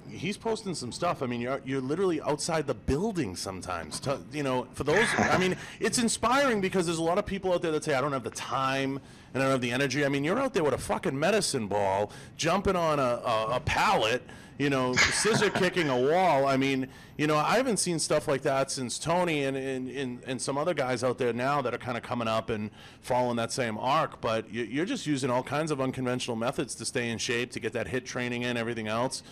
[SPEAKER 2] He's posting some stuff. I mean, you're literally outside the building sometimes. For those, I mean, it's inspiring because there's a lot of people out there that say, I don't have the time and I don't have the energy. I mean, you're out there with a fucking medicine ball, jumping on a pallet, scissor kicking a wall. I mean, I haven't seen stuff like that since Tony and some other guys out there now that are kind of coming up and following that same arc. But you're just using all kinds of unconventional methods to stay in shape, to get that HIIT training in, everything else.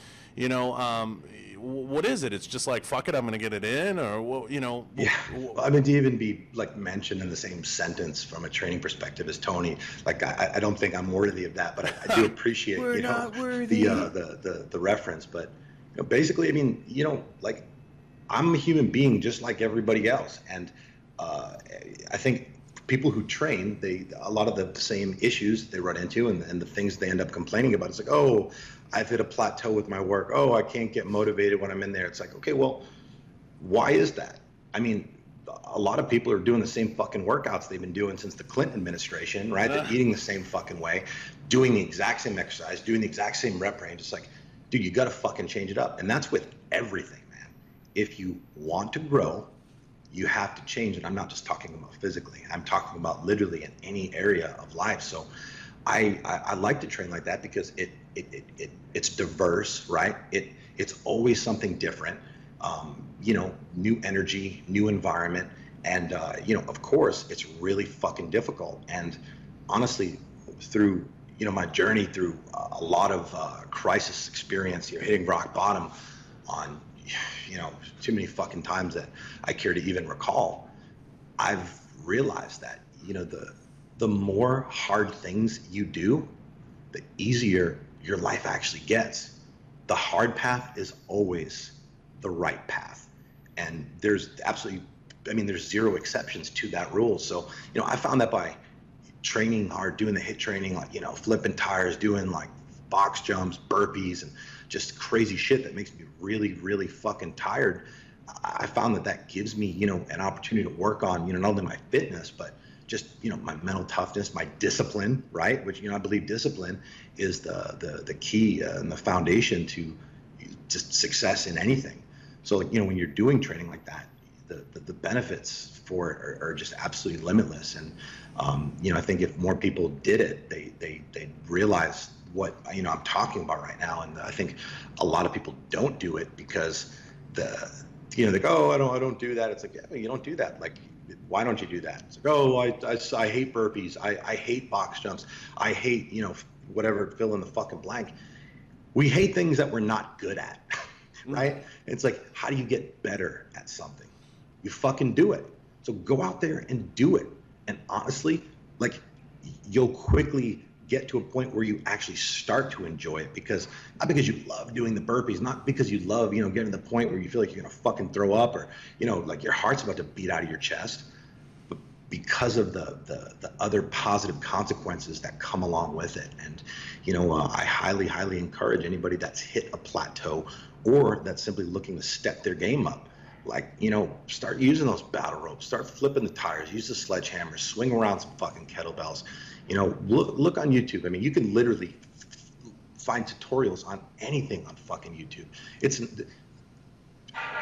[SPEAKER 2] What is it? It's just like, fuck it, I'm going to get it in, or
[SPEAKER 1] Yeah. Well, I mean, to even be like mentioned in the same sentence from a training perspective as Tony, like I don't think I'm worthy of that, but I do appreciate the reference. But basically, I mean, like I'm a human being just like everybody else, and I think people who train, a lot of the same issues they run into and the things they end up complaining about. It's like, oh, I've hit a plateau with my work. Oh, I can't get motivated when I'm in there. It's like, okay, well, why is that? I mean, a lot of people are doing the same fucking workouts they've been doing since the Clinton administration, right? They're eating the same fucking way, doing the exact same exercise, doing the exact same rep range. It's like, dude, you got to fucking change it up. And that's with everything, man. If you want to grow, you have to change. And I'm not just talking about physically, I'm talking about literally in any area of life. So I like to train like that because it's diverse, right? It's always something different, new energy, new environment. And, of course, it's really fucking difficult. And honestly, through, my journey through a lot of crisis experience, hitting rock bottom on, too many fucking times that I care to even recall, I've realized that, the more hard things you do, the easier your life actually gets. The hard path is always the right path. And there's zero exceptions to that rule. So, I found that by training hard, doing the HIIT training, like, flipping tires, doing like box jumps, burpees, and just crazy shit that makes me really, really fucking tired. I found that gives me, an opportunity to work on, not only my fitness, but just, my mental toughness, my discipline, right? Which, I believe discipline is the key and the foundation to just success in anything. So, when you're doing training like that, the benefits for it are just absolutely limitless. And, I think if more people did it, they realize what, I'm talking about right now. And I think a lot of people don't do it because they go, oh, I don't do that. It's like, yeah, you don't do that. Like, why don't you do that? It's like, oh, I hate burpees. I hate box jumps. I hate, whatever, fill in the fucking blank. We hate things that we're not good at, right? It's like, how do you get better at something? You fucking do it. So go out there and do it. And honestly, like, you'll quickly get to a point where you actually start to enjoy it, because not because you love doing the burpees, not because you love, getting to the point where you feel like you're gonna fucking throw up, or, like your heart's about to beat out of your chest, but because of the other positive consequences that come along with it. And, I highly, highly encourage anybody that's hit a plateau or that's simply looking to step their game up. Like, start using those battle ropes, start flipping the tires, use the sledgehammer, swing around some fucking kettlebells. Look on YouTube. I mean, you can literally find tutorials on anything on fucking YouTube.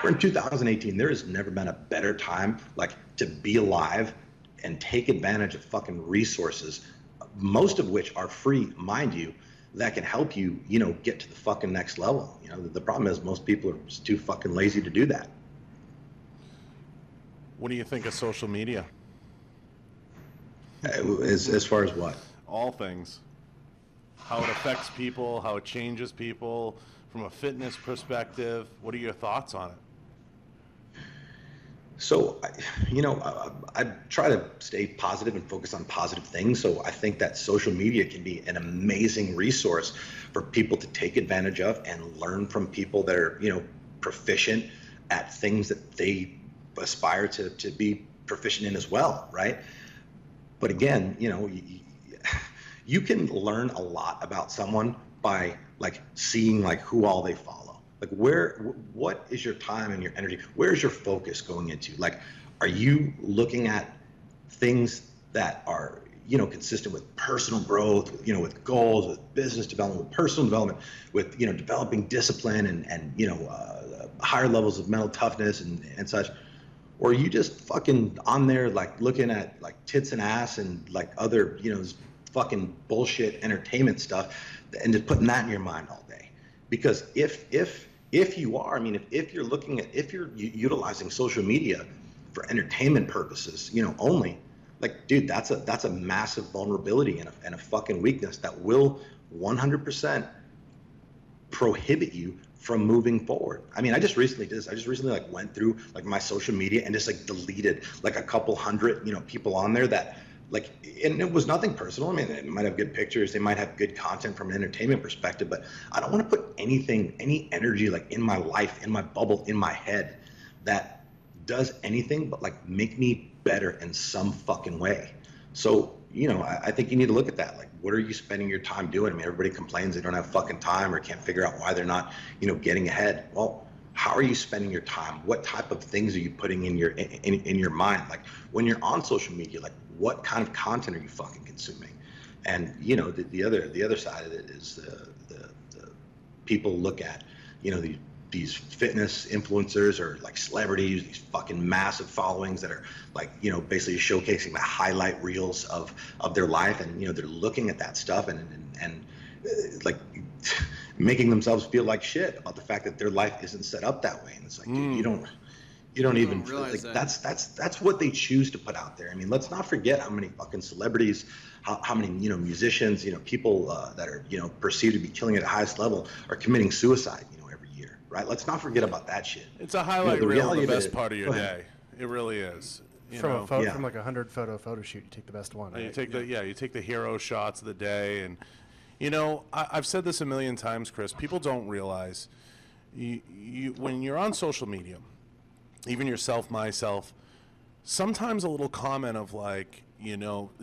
[SPEAKER 1] We're in 2018. There has never been a better time, like, to be alive and take advantage of fucking resources, most of which are free, mind you, that can help you, get to the fucking next level. The problem is most people are just too fucking lazy to do that.
[SPEAKER 2] What do you think of social media?
[SPEAKER 1] As far as what?
[SPEAKER 2] All things. How it affects people, how it changes people from a fitness perspective. What are your thoughts on it?
[SPEAKER 1] So, I try to stay positive and focus on positive things. So I think that social media can be an amazing resource for people to take advantage of and learn from people that are, proficient at things that they aspire to be proficient in as well, right? But again, you can learn a lot about someone by, like, seeing, like, who all they follow. Like, what is your time and your energy? Where's your focus going into? Like, are you looking at things that are, consistent with personal growth, with goals, with business development, with personal development, with, developing discipline and higher levels of mental toughness and such? Or are you just fucking on there, like, looking at, like, tits and ass and, like, other, fucking bullshit entertainment stuff, and just putting that in your mind all day? Because if you are, if you're looking at, if you're utilizing social media for entertainment purposes, only, like, dude, that's a massive vulnerability and a fucking weakness that will 100% prohibit you from moving forward. I just recently did this. I just recently, like, went through, like, my social media and just, like, deleted, like, a couple hundred, people on there that, like, and it was nothing personal. They might have good pictures, they might have good content from an entertainment perspective, but I don't want to put any energy, like, in my life, in my bubble, in my head, that does anything but, like, make me better in some fucking way. So, I think you need to look at that. Like, what are you spending your time doing? Everybody complains they don't have fucking time or can't figure out why they're not, getting ahead. Well, how are you spending your time? What type of things are you putting in your mind? Like, when you're on social media, like, what kind of content are you fucking consuming? And, the other side of it is the people look at, the these fitness influencers or like celebrities, these fucking massive followings that are like, basically showcasing the highlight reels of their life. And, they're looking at that stuff and like making themselves feel like shit about the fact that their life isn't set up that way. And it's like, dude, you don't even
[SPEAKER 3] realize
[SPEAKER 1] like
[SPEAKER 3] that.
[SPEAKER 1] that's what they choose to put out there. I mean, let's not forget how many fucking celebrities, how many musicians, people that are perceived to be killing at the highest level are committing suicide, every year, right? Let's not forget about that shit.
[SPEAKER 2] It's a highlight
[SPEAKER 1] the
[SPEAKER 2] reel of
[SPEAKER 1] reality
[SPEAKER 2] the
[SPEAKER 1] of
[SPEAKER 2] best
[SPEAKER 1] it-
[SPEAKER 2] part of your
[SPEAKER 1] Go ahead.
[SPEAKER 2] day. It really is.
[SPEAKER 4] From a
[SPEAKER 1] Yeah.
[SPEAKER 4] from like 100 photo shoot, you take the best one.
[SPEAKER 2] You
[SPEAKER 4] Right?
[SPEAKER 2] take you take the hero shots of the day, and I've said this a million times, Chris. People don't realize you when you're on social media, even yourself, myself, sometimes a little comment of like,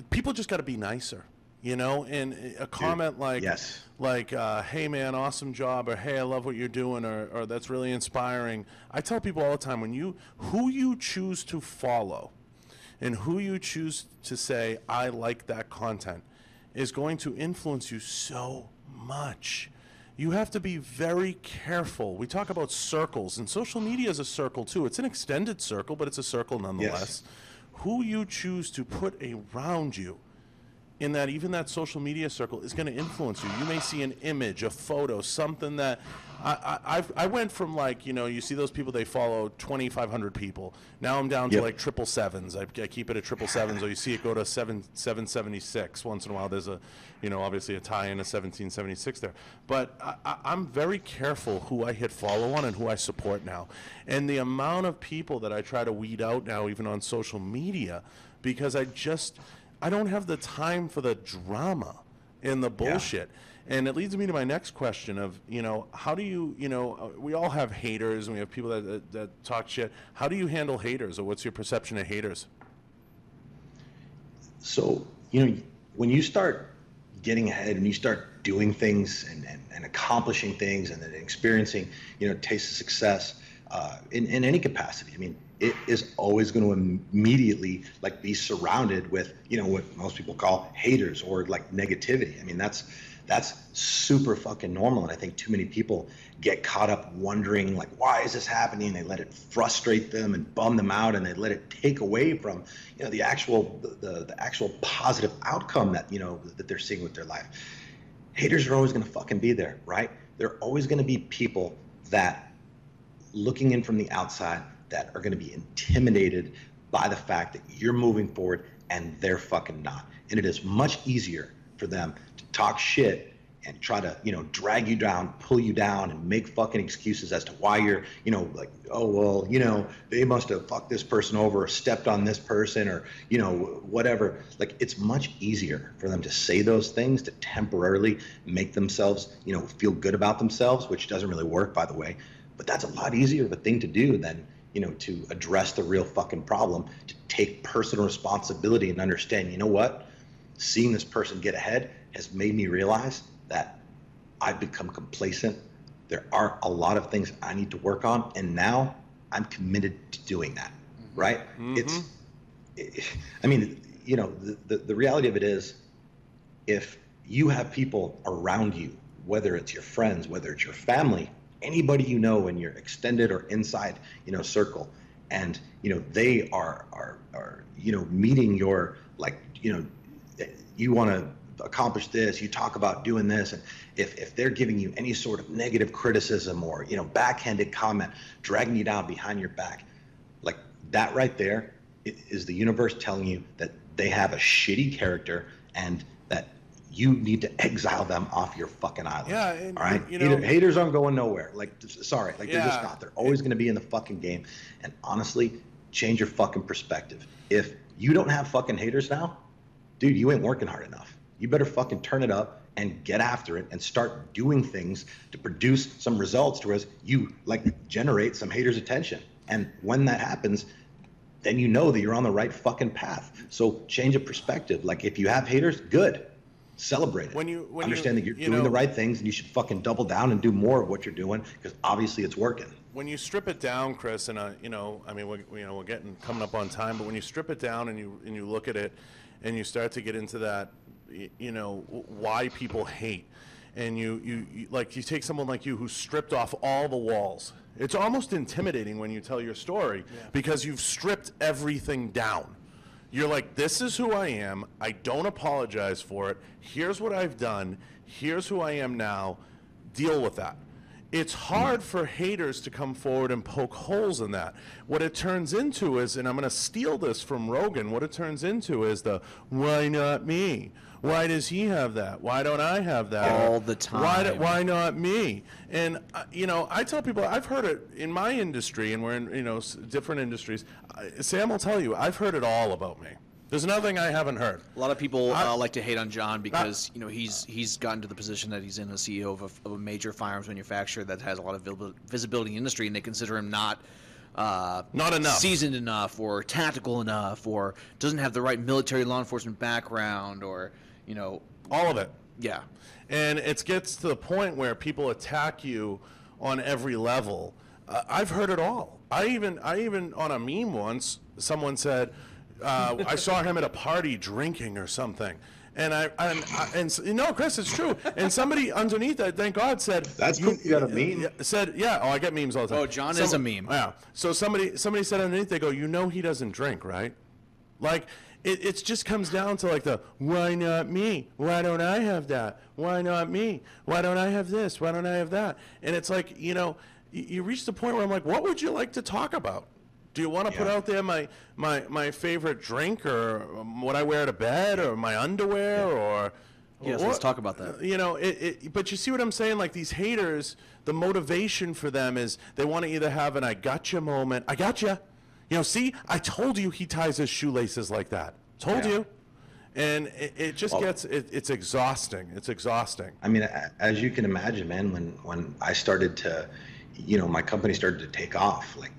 [SPEAKER 2] people just got to be nicer, and a comment like,
[SPEAKER 1] yes.
[SPEAKER 2] like, hey man, awesome job, or hey, I love what you're doing, or that's really inspiring. I tell people all the time, who you choose to follow and who you choose to say, I like that content, is going to influence you so much. You have to be very careful. We talk about circles, and social media is a circle too. It's an extended circle, but it's a circle nonetheless.
[SPEAKER 1] Yes.
[SPEAKER 2] Who you choose to put around you in that, even that social media circle, is going to influence you. You may see an image, a photo, something that I went from, like, you see those people, they follow 2,500 people. Now I'm down to
[SPEAKER 1] Yep.
[SPEAKER 2] like 777s. I keep it at 777s, or you see it go to 776 once in a while. There's a, obviously a tie in a 1776 there. But I'm very careful who I hit follow on and who I support now. And the amount of people that I try to weed out now, even on social media, because I don't have the time for the drama and the bullshit. And it leads me to my next question of, how do you, we all have haters and we have people that talk shit. How do you handle haters, or what's your perception of haters?
[SPEAKER 1] So, when you start getting ahead and you start doing things and accomplishing things and then experiencing, taste of success in any capacity, I mean, it is always going to immediately like be surrounded with, what most people call haters or like negativity. I mean, that's super fucking normal. And I think too many people get caught up wondering like, why is this happening? They let it frustrate them and bum them out, and they let it take away from, the actual positive outcome that, that they're seeing with their life. Haters are always going to fucking be there, right? They're always going to be people that, looking in from the outside, that are going to be intimidated by the fact that you're moving forward and they're fucking not. And it is much easier for them to talk shit and try to, drag you down, pull you down, and make fucking excuses as to why you're, like, oh, well, they must have fucked this person over or stepped on this person or, whatever. Like, it's much easier for them to say those things to temporarily make themselves, feel good about themselves, which doesn't really work, by the way. But that's a lot easier of a thing to do than, to address the real fucking problem, to take personal responsibility and understand, what? Seeing this person get ahead has made me realize that I've become complacent. There are a lot of things I need to work on, and now I'm committed to doing that, right? Mm-hmm. The reality of it is, if you have people around you, whether it's your friends, whether it's your family, anybody in your extended or inside, circle, and they are meeting your, like, you want to accomplish this, you talk about doing this, and if they're giving you any sort of negative criticism or backhanded comment, dragging you down behind your back, like that right there is the universe telling you that they have a shitty character and that you need to exile them off your fucking island.
[SPEAKER 2] Yeah, and,
[SPEAKER 1] all right. Haters aren't going nowhere. Like, sorry, like they're just not. They're always going to be in the fucking game. And honestly, change your fucking perspective. If you don't have fucking haters now, dude, you ain't working hard enough. You better fucking turn it up and get after it and start doing things to produce some results to us. You like generate some haters' attention. And when that happens, then you know that you're on the right fucking path. So change of perspective. Like, if you have haters, good. Celebrate it. When understand that you're doing the right things, and you should fucking double down and do more of what you're doing, because obviously it's working.
[SPEAKER 2] When you strip it down, Chris, and we're coming up on time, but when you strip it down and you look at it, and you start to get into that, why people hate, and you like you take someone like you who stripped off all the walls. It's almost intimidating when you tell your story because you've stripped everything down. You're like, this is who I am. I don't apologize for it. Here's what I've done. Here's who I am now. Deal with that. It's hard for haters to come forward and poke holes in that. What it turns into is, and I'm going to steal this from Rogan, what it turns into is the, why not me? Why does he have that? Why don't I have that?
[SPEAKER 3] All the time.
[SPEAKER 2] Why not me? And, I tell people, I've heard it in my industry, and we're in, different industries. Sam will tell you, I've heard it all about me. There's nothing I haven't heard.
[SPEAKER 3] A lot of people like to hate on John because he's gotten to the position that he's in as CEO of a major firearms manufacturer that has a lot of visibility in the industry, and they consider him not
[SPEAKER 2] enough,
[SPEAKER 3] seasoned enough, or tactical enough, or doesn't have the right military law enforcement background, or
[SPEAKER 2] all of it.
[SPEAKER 3] Yeah,
[SPEAKER 2] and it gets to the point where people attack you on every level. I've heard it all. I even on a meme once, someone said, I saw him at a party drinking or something. And Chris, it's true. And somebody underneath that, thank God, said,
[SPEAKER 1] "That's cool. You got a meme."
[SPEAKER 2] Said, "Yeah, I get memes all the time."
[SPEAKER 3] Oh, John is a meme.
[SPEAKER 2] Yeah. So somebody said underneath, they go, he doesn't drink, right? Like it just comes down to like the why not me? Why don't I have that? Why not me? Why don't I have this? Why don't I have that? And it's like you reach the point where I'm like, what would you like to talk about? Do you want to put out there my favorite drink, or what I wear to bed, or my underwear, or
[SPEAKER 3] yes, let's talk about that.
[SPEAKER 2] But you see what I'm saying? Like these haters, the motivation for them is they want to either have an "I gotcha" moment. I gotcha. See, I told you he ties his shoelaces like that. Told you. And it just it's exhausting. It's exhausting.
[SPEAKER 1] I mean, as you can imagine, man, when I started to, my company started to take off, like.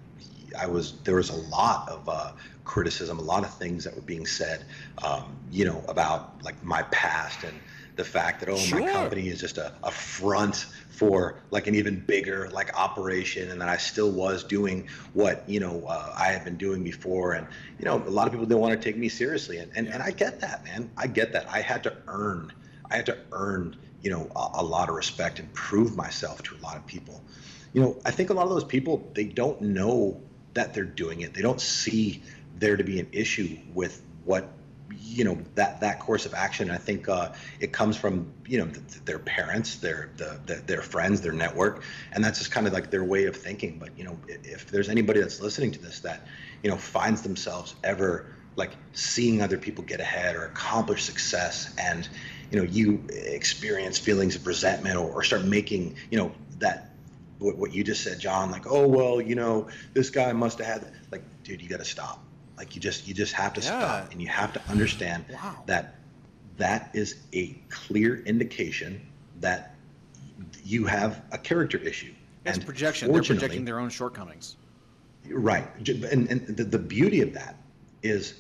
[SPEAKER 1] There was a lot of criticism, a lot of things that were being said, about like my past and the fact that, my company is just a front for like an even bigger like operation, and that I still was doing what, I had been doing before. And, a lot of people didn't want to take me seriously. And I get that, man. I get that. I had to earn, a lot of respect and prove myself to a lot of people. I think a lot of those people, they don't know that they're doing it. They don't see there to be an issue with what, that course of action. And I think it comes from, their parents, their friends, their network, and that's just kind of like their way of thinking. But, if there's anybody that's listening to this that, finds themselves ever like seeing other people get ahead or accomplish success, and, you experience feelings of resentment or start making, that, what you just said, John, like, oh, well, this guy must have had, like, dude, you got to stop. Like, you just have to stop, and you have to understand that is a clear indication that you have a character issue.
[SPEAKER 3] It's projection. They're projecting their own shortcomings.
[SPEAKER 1] Right. And the beauty of that is,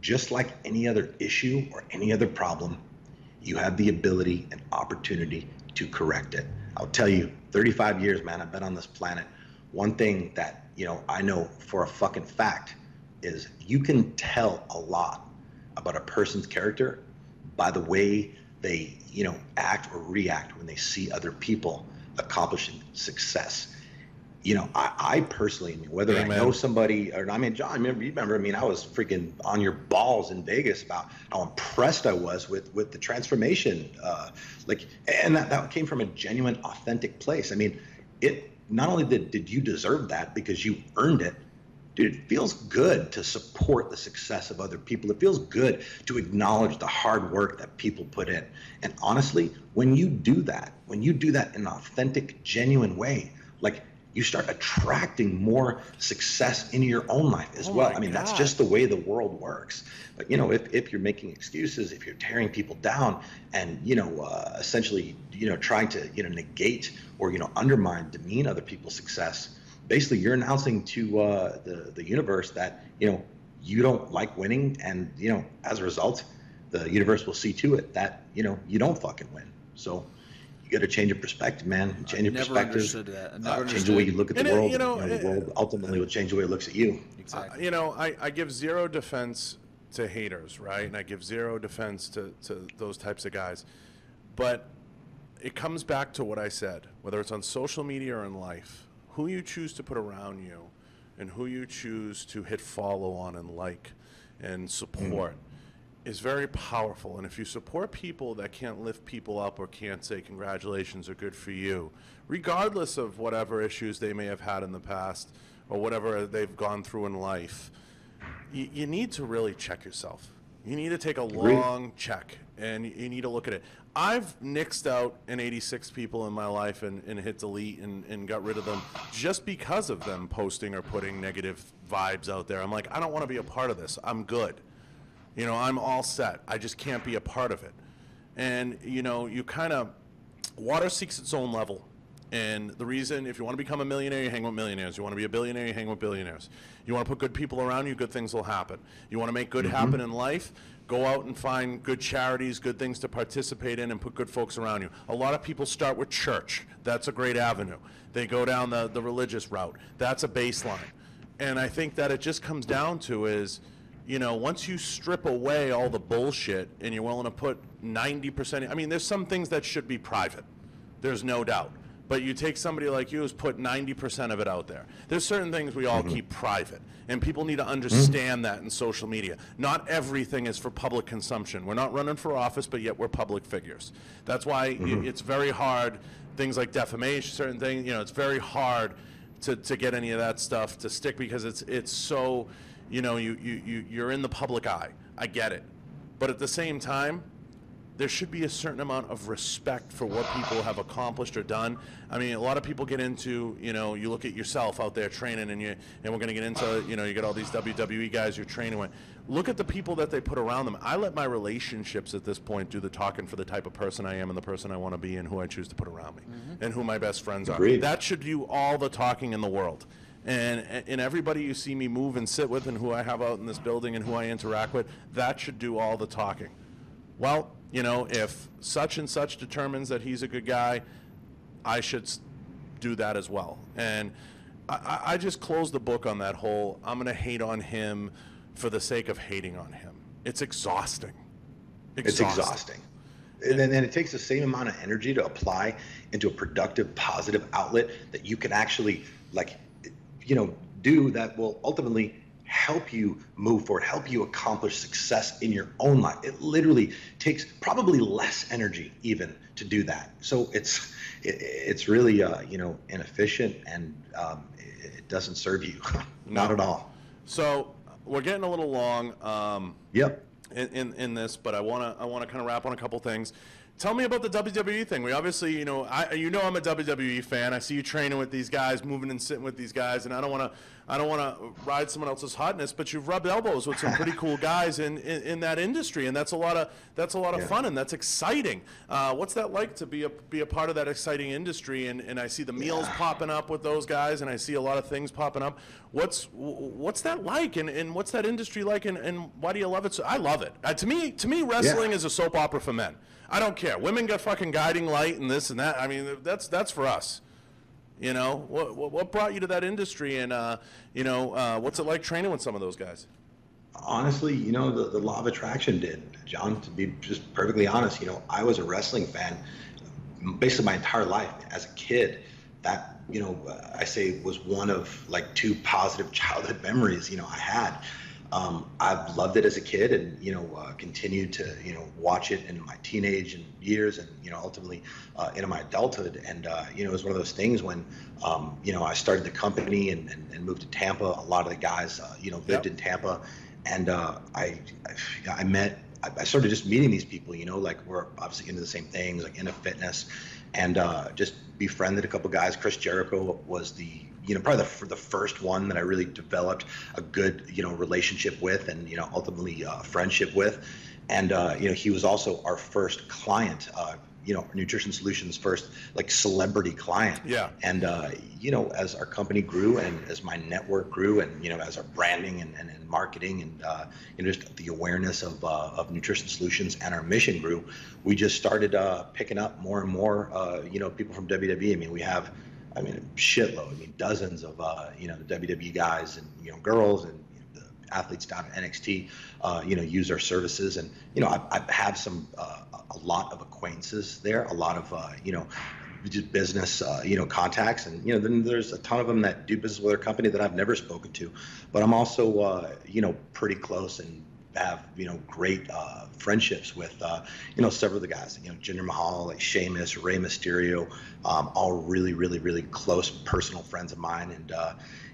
[SPEAKER 1] just like any other issue or any other problem, you have the ability and opportunity to correct it. I'll tell you, 35 years, man, I've been on this planet. One thing that, I know for a fucking fact is you can tell a lot about a person's character by the way they, act or react when they see other people accomplishing success. I personally, whether I know somebody or not, John, you remember, I was freaking on your balls in Vegas about how impressed I was with the transformation. And that came from a genuine, authentic place. It not only did you deserve that because you earned it, dude, it feels good to support the success of other people. It feels good to acknowledge the hard work that people put in. And honestly, when you do that in an authentic, genuine way, like, you start attracting more success into your own life as well. That's just the way the world works. But, if you're making excuses, if you're tearing people down and, essentially, trying to, negate or, undermine, demean other people's success, basically you're announcing to the universe that, you don't like winning. And, as a result, the universe will see to it that, you don't fucking win. So, you got to change your perspective, man. Change your perspective.
[SPEAKER 3] Understood that.
[SPEAKER 1] Change the way you look at the world. The world ultimately will change the way it looks at you.
[SPEAKER 3] Exactly.
[SPEAKER 2] I give zero defense to haters, right? And I give zero defense to those types of guys. But it comes back to what I said, whether it's on social media or in life, who you choose to put around you and who you choose to hit follow on and like and support is very powerful. And if you support people that can't lift people up or can't say congratulations or good for you, regardless of whatever issues they may have had in the past or whatever they've gone through in life, you need to really check yourself. You need to take a long check, and you need to look at it. I've nixed out an 86 people in my life and hit delete and got rid of them just because of them posting or putting negative vibes out there. I'm like, I don't want to be a part of this. I'm good. You know, I'm all set. I just can't be a part of it. And, you know, you kind of, water seeks its own level. And the reason, if you want to become a millionaire, you hang with millionaires. You want to be a billionaire, you hang with billionaires. You want to put good people around you, good things will happen. You want to make good happen in life, go out and find good charities, good things to participate in, and put good folks around you. A lot of people start with church. That's a great avenue. They go down the religious route. That's a baseline. And I think that it just comes down to is, you know, once you strip away all the bullshit and you're willing to put 90%, I mean, there's some things that should be private. There's no doubt. But you take somebody like you who's put 90% of it out there. There's certain things we all keep private, and people need to understand that in social media. Not everything is for public consumption. We're not running for office, but yet we're public figures. That's why it's very hard, things like defamation, certain things, you know, it's very hard to get any of that stuff to stick because it's so, you know, you're in the public eye. I get it. But at the same time, there should be a certain amount of respect for what people have accomplished or done. I mean, a lot of people get into, you know, you look at yourself out there training, and we're going to get into, you know, you get all these WWE guys you're training with. Look at the people that they put around them. I let my relationships at this point do the talking for the type of person I am and the person I want to be and who I choose to put around me and who my best friends are.
[SPEAKER 1] Agreed.
[SPEAKER 2] That should do all the talking in the world. And everybody you see me move and sit with and who I have out in this building and who I interact with, that should do all the talking. Well, you know, if such and such determines that he's a good guy, I should do that as well. And I just closed the book on that whole, I'm going to hate on him for the sake of hating on him. It's exhausting.
[SPEAKER 1] It's exhausting. And then it takes the same amount of energy to apply into a productive, positive outlet that you can actually, like, you know, do that will ultimately help you move forward, help you accomplish success in your own life. It literally takes probably less energy even to do that. So it's really you know, inefficient, and it doesn't serve you. Not at all.
[SPEAKER 2] So we're getting a little long.
[SPEAKER 1] Yep.
[SPEAKER 2] In this, but I want to kind of wrap on a couple things. Tell me about the WWE thing. We obviously, you know, I'm a WWE fan. I see you training with these guys, moving and sitting with these guys, and I don't want to ride someone else's hotness, but you've rubbed elbows with some pretty cool guys in that industry, and that's a lot of fun, and that's exciting. What's that like to be a part of that exciting industry? And I see the meals popping up with those guys, and I see a lot of things popping up. What's that like, and what's that industry like, and why do you love it? So I love it. To me, wrestling is a soap opera for men. I don't care. Women got fucking guiding light and this and that. I mean, that's for us. You know, what brought you to that industry, and you know, what's it like training with some of those guys?
[SPEAKER 1] Honestly, you know, the law of attraction did, John. To be just perfectly honest, you know, I was a wrestling fan basically my entire life. As a kid, that, you know, I say was one of like 2 positive childhood memories, you know, I had. I've loved it as a kid, and, you know, continued to, you know, watch it in my teenage years, and, you know, ultimately into my adulthood. And, you know, it was one of those things when, you know, I started the company and moved to Tampa. A lot of the guys, you know, lived in Tampa, and I started just meeting these people, you know, like we're obviously into the same things, like into fitness, and just befriended a couple guys. Chris Jericho was you know, probably the first one that I really developed a good, you know, relationship with, and, you know, ultimately friendship with. And, you know, he was also our first client, you know, Nutrition Solutions' first like celebrity client. Yeah. And, you know, as our company grew and as my network grew, and, you know, as our branding and marketing and, you know, just the awareness of Nutrition Solutions and our mission grew, we just started picking up more and more, you know, people from WWE. I mean, we have, a shitload. I mean, dozens of, you know, the WWE guys and, you know, girls, and, you know, the athletes down at NXT, use our services. And, I have some, a lot of acquaintances there, a lot of, just business, contacts. And, then there's a ton of them that do business with our company that I've never spoken to. But I'm also, pretty close and have, great friendships with, several of the guys, Jinder Mahal, like Sheamus, Rey Mysterio, all really, really, really close personal friends of mine. And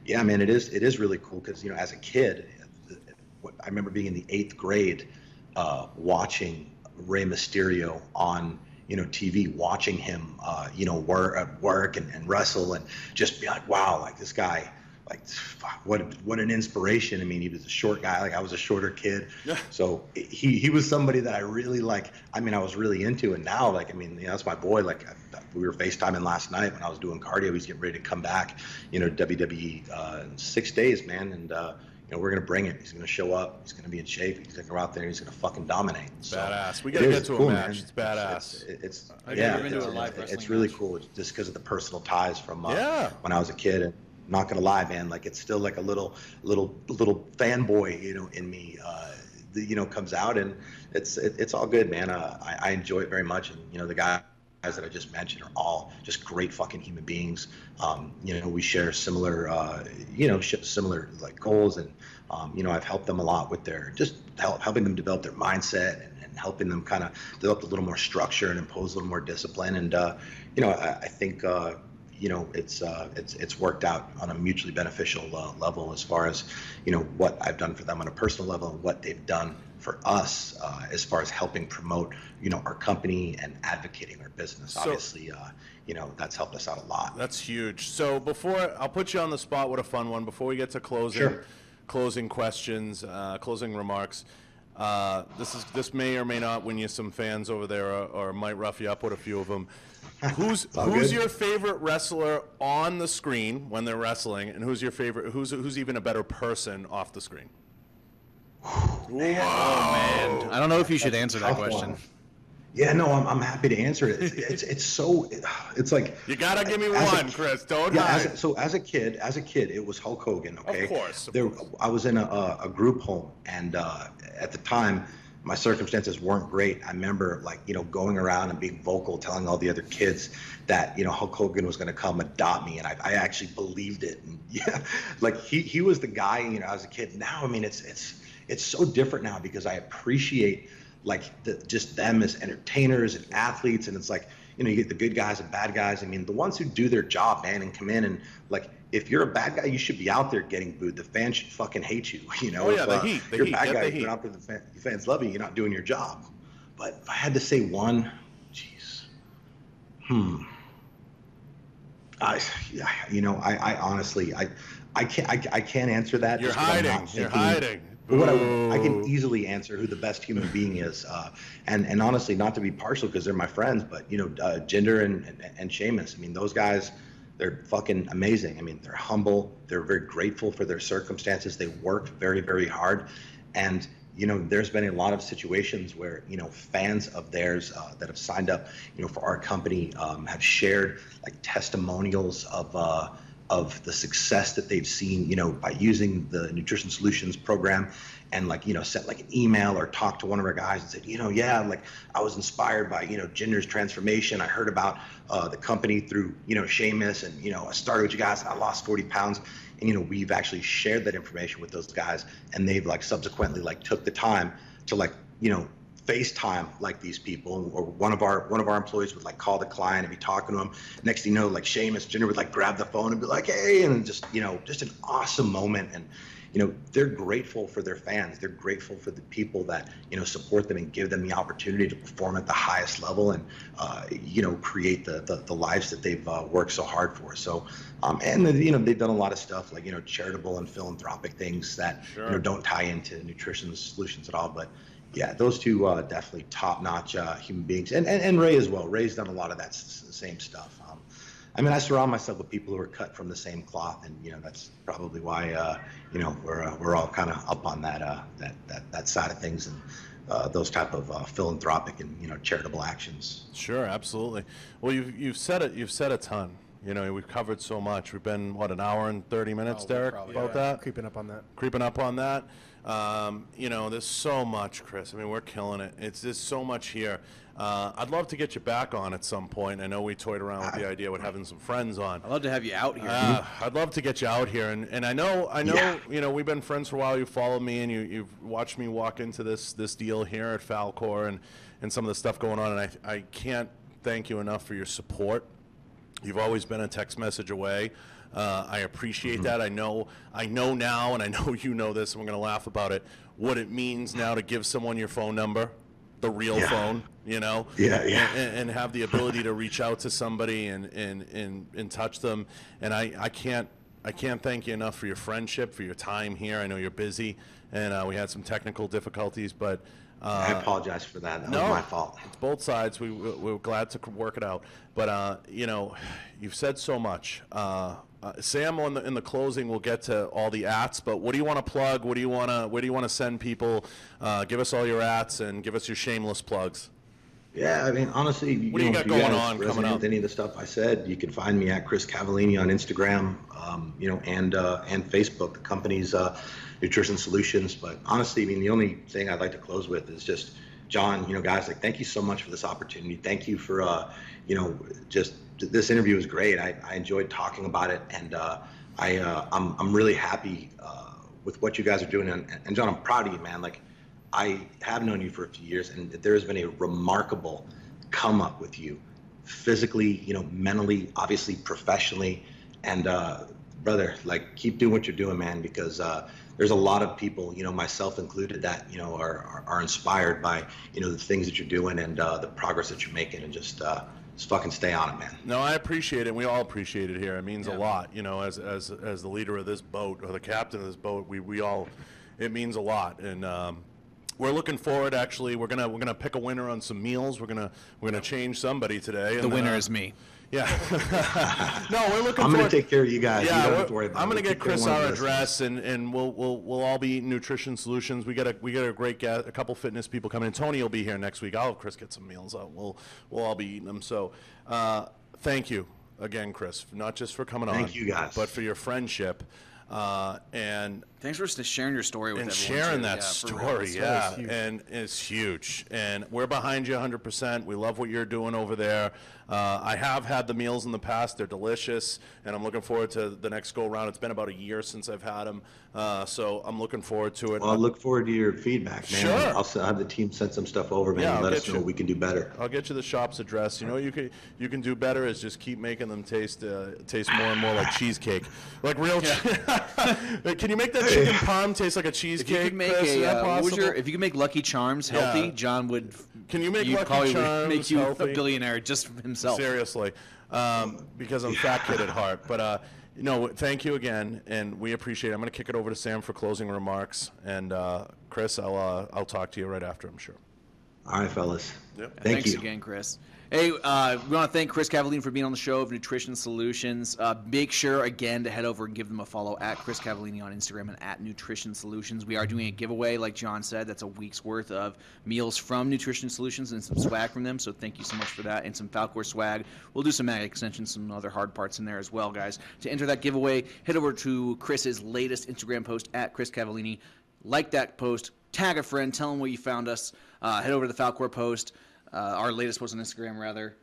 [SPEAKER 1] yeah, man, it is really cool because, as a kid, I remember being in the 8th grade watching Rey Mysterio on, TV, watching him, work and wrestle, and just be like, wow, like this guy, like, what an inspiration. I mean, he was a short guy, like I was a shorter kid. Yeah. So he was somebody that I really I was really into. And now, like, that's my boy. Like, we were FaceTiming last night when I was doing cardio. He's getting ready to come back, WWE in 6 days, man. And, we're going to bring it. He's going to show up. He's going to be in shape. He's going to go out there and he's going to fucking dominate. So
[SPEAKER 2] badass. We got to get to a match. Man. It's badass.
[SPEAKER 1] It's really cool just because of the personal ties from when I was a kid. And I'm not going to lie, man, like it's still like a little fanboy, in me, comes out, and it's all good, man. I enjoy it very much. And, the guys that I just mentioned are all just great fucking human beings. We share similar, similar like goals, and I've helped them a lot with their helping them develop their mindset and helping them kind of develop a little more structure and impose a little more discipline. And I think it's worked out on a mutually beneficial level as far as what I've done for them on a personal level and what they've done for us as far as helping promote our company and advocating our business. So, obviously that's helped us out a lot.
[SPEAKER 2] That's huge. So before I'll put you on the spot with a fun one before we get to closing questions, closing remarks. This may or may not win you some fans over there, or might rough you up with a few of them. Who's your favorite wrestler on the screen when they're wrestling, and who's your favorite? Who's even a better person off the screen?
[SPEAKER 3] Whoa, man! I don't know if you should answer that question.
[SPEAKER 1] Yeah, no, I'm happy to answer it. It's like
[SPEAKER 2] you gotta give me one, Chris. Don't hide.
[SPEAKER 1] So as a kid, it was Hulk Hogan. Okay,
[SPEAKER 2] of course.
[SPEAKER 1] I was in a group home, and at the time, my circumstances weren't great. I remember going around and being vocal, telling all the other kids that Hulk Hogan was going to come adopt me, and I actually believed it. And yeah, like he was the guy as a kid. Now, it's so different now because I appreciate just them as entertainers and athletes, and it's like you get the good guys and bad guys. The ones who do their job, man, and come in and if you're a bad guy, you should be out there getting booed. The fans should fucking hate you.
[SPEAKER 2] Oh yeah, the heat.
[SPEAKER 1] You're a bad guy. You're out there. The fans love you. You're not doing your job. But if I had to say one, jeez, I honestly, I can't answer that.
[SPEAKER 2] You're hiding. You're hiding.
[SPEAKER 1] But what I can easily answer who the best human being is, and honestly, not to be partial because they're my friends, but Jinder and Sheamus. Those guys, they're fucking amazing. They're humble. They're very grateful for their circumstances. They work very, very hard, and there's been a lot of situations where fans of theirs that have signed up, for our company, have shared testimonials of the success that they've seen, by using the Nutrition Solutions program, and sent an email or talked to one of our guys and said, I was inspired by, Jinder's transformation. I heard about the company through, Sheamus, and, I started with you guys and I lost 40 pounds. And, we've actually shared that information with those guys, and they've subsequently took the time to FaceTime these people, or one of our employees would call the client and be talking to him. Next thing you know, Sheamus, Jinder would grab the phone and be like, hey, and just just an awesome moment. And they're grateful for their fans. They're grateful for the people that support them and give them the opportunity to perform at the highest level and create the lives that they've worked so hard for. So and they've done a lot of stuff charitable and philanthropic things that don't tie into Nutrition Solutions at all, but yeah, those two definitely top-notch human beings, and Ray as well. Ray's done a lot of that same stuff. I surround myself with people who are cut from the same cloth, and that's probably why we're all kind of up on that side of things, and those type of philanthropic and charitable actions.
[SPEAKER 2] Sure, absolutely. Well, you've said it. You've said a ton. You know, we've covered so much. We've been, what, an hour and 30 minutes, Derek, about that?
[SPEAKER 4] Creeping up on that.
[SPEAKER 2] Creeping up on that. You know, there's so much, Chris. I mean, we're killing it. There's so much here. I'd love to get you back on at some point. I know we toyed around with the idea of having some friends on.
[SPEAKER 3] I'd love to have you out here.
[SPEAKER 2] I'd love to get you out here, and I know, you know, we've been friends for a while. You followed me, and you've watched me walk into this deal here at Falcor, and some of the stuff going on. And I can't thank you enough for your support. You've always been a text message away. I appreciate that. I know now, and I know you know this, and we're going to laugh about it, what it means now to give someone your phone number, the real phone, you know? And have the ability to reach out to somebody and touch them. And I can't thank you enough for your friendship, for your time here. I know you're busy, and we had some technical difficulties, but
[SPEAKER 1] I apologize for that. That was my fault.
[SPEAKER 2] It's both sides. We're glad to work it out. But, you know, you've said so much. Sam, in the closing, we'll get to all the ats, but what do you want to plug? Where do you want to send people? Give us all your ats and give us your shameless plugs.
[SPEAKER 1] Yeah, I mean, honestly,
[SPEAKER 2] what do you got going on coming up?
[SPEAKER 1] With any of the stuff I said, you can find me at Chris Cavallini on Instagram, you know, and Facebook. The company's Nutrition Solutions. But honestly, I mean, the only thing I'd like to close with is just, John, you know, guys, like, thank you so much for this opportunity. Thank you for, you know, just this interview was great. I enjoyed talking about it, and I'm really happy with what you guys are doing. And John, I'm proud of you, man. Like, I have known you for a few years, and there has been a remarkable come up with you, physically, you know, mentally, obviously, professionally, and brother, like, keep doing what you're doing, man, because there's a lot of people, you know, myself included, that, you know, are inspired by, you know, the things that you're doing and the progress that you're making, and just fucking stay on it, man.
[SPEAKER 2] No, I appreciate it. We all appreciate it here. It means a lot, you know, as the leader of this boat, or the captain of this boat. We all, it means a lot, and we're looking forward. Actually, we're gonna pick a winner on some meals. We're gonna change somebody today.
[SPEAKER 3] The winner is me.
[SPEAKER 2] Yeah. No, we're looking.
[SPEAKER 1] I'm gonna take care of you guys.
[SPEAKER 2] Yeah,
[SPEAKER 1] you don't have to worry about
[SPEAKER 2] I'm gonna
[SPEAKER 1] it.
[SPEAKER 2] get Chris our address, and we'll all be eating Nutrition Solutions. We got a great guest, a couple fitness people coming in. Tony will be here next week. I'll have Chris get some meals out. We'll all be eating them. So, thank you again, Chris, not just for coming on.
[SPEAKER 1] Thank you guys,
[SPEAKER 2] but for your friendship. And
[SPEAKER 3] thanks for sharing your story with
[SPEAKER 2] and
[SPEAKER 3] everyone.
[SPEAKER 2] Sharing that story, and it's huge. And we're behind you 100%. We love what you're doing over there. I have had the meals in the past. They're delicious, and I'm looking forward to the next go around. It's been about a year since I've had them, so I'm looking forward to it.
[SPEAKER 1] Well, I look forward to your feedback, man.
[SPEAKER 2] Sure.
[SPEAKER 1] I'll have the team send some stuff over, man, and let us know what we can do better.
[SPEAKER 2] I'll get you the shop's address. You know, you can do better is just keep making them taste more and more like cheesecake, like real. Can you make that chicken parm taste like a cheesecake?
[SPEAKER 3] If you could make if you could make Lucky Charms healthy, John would.
[SPEAKER 2] Can you make Lucky Charms
[SPEAKER 3] make you
[SPEAKER 2] healthy?
[SPEAKER 3] a billionaire just from himself?
[SPEAKER 2] Seriously, because I'm fat kid at heart. But no, thank you again, and we appreciate it. I'm going to kick it over to Sam for closing remarks, and Chris, I'll talk to you right after, I'm sure.
[SPEAKER 1] All right, fellas.
[SPEAKER 2] Yep.
[SPEAKER 3] Thanks again, Chris. Hey, we want to thank Chris Cavallini for being on the show of Nutrition Solutions. Make sure, again, to head over and give them a follow at Chris Cavallini on Instagram and at Nutrition Solutions. We are doing a giveaway, like John said. That's a week's worth of meals from Nutrition Solutions and some swag from them. So thank you so much for that, and some Falcor swag. We'll do some mag extensions, some other hard parts in there as well, guys. To enter that giveaway, head over to Chris's latest Instagram post at Chris Cavallini. Like that post, tag a friend, tell them where you found us. Head over to the Falcor post. Our latest post on Instagram, rather.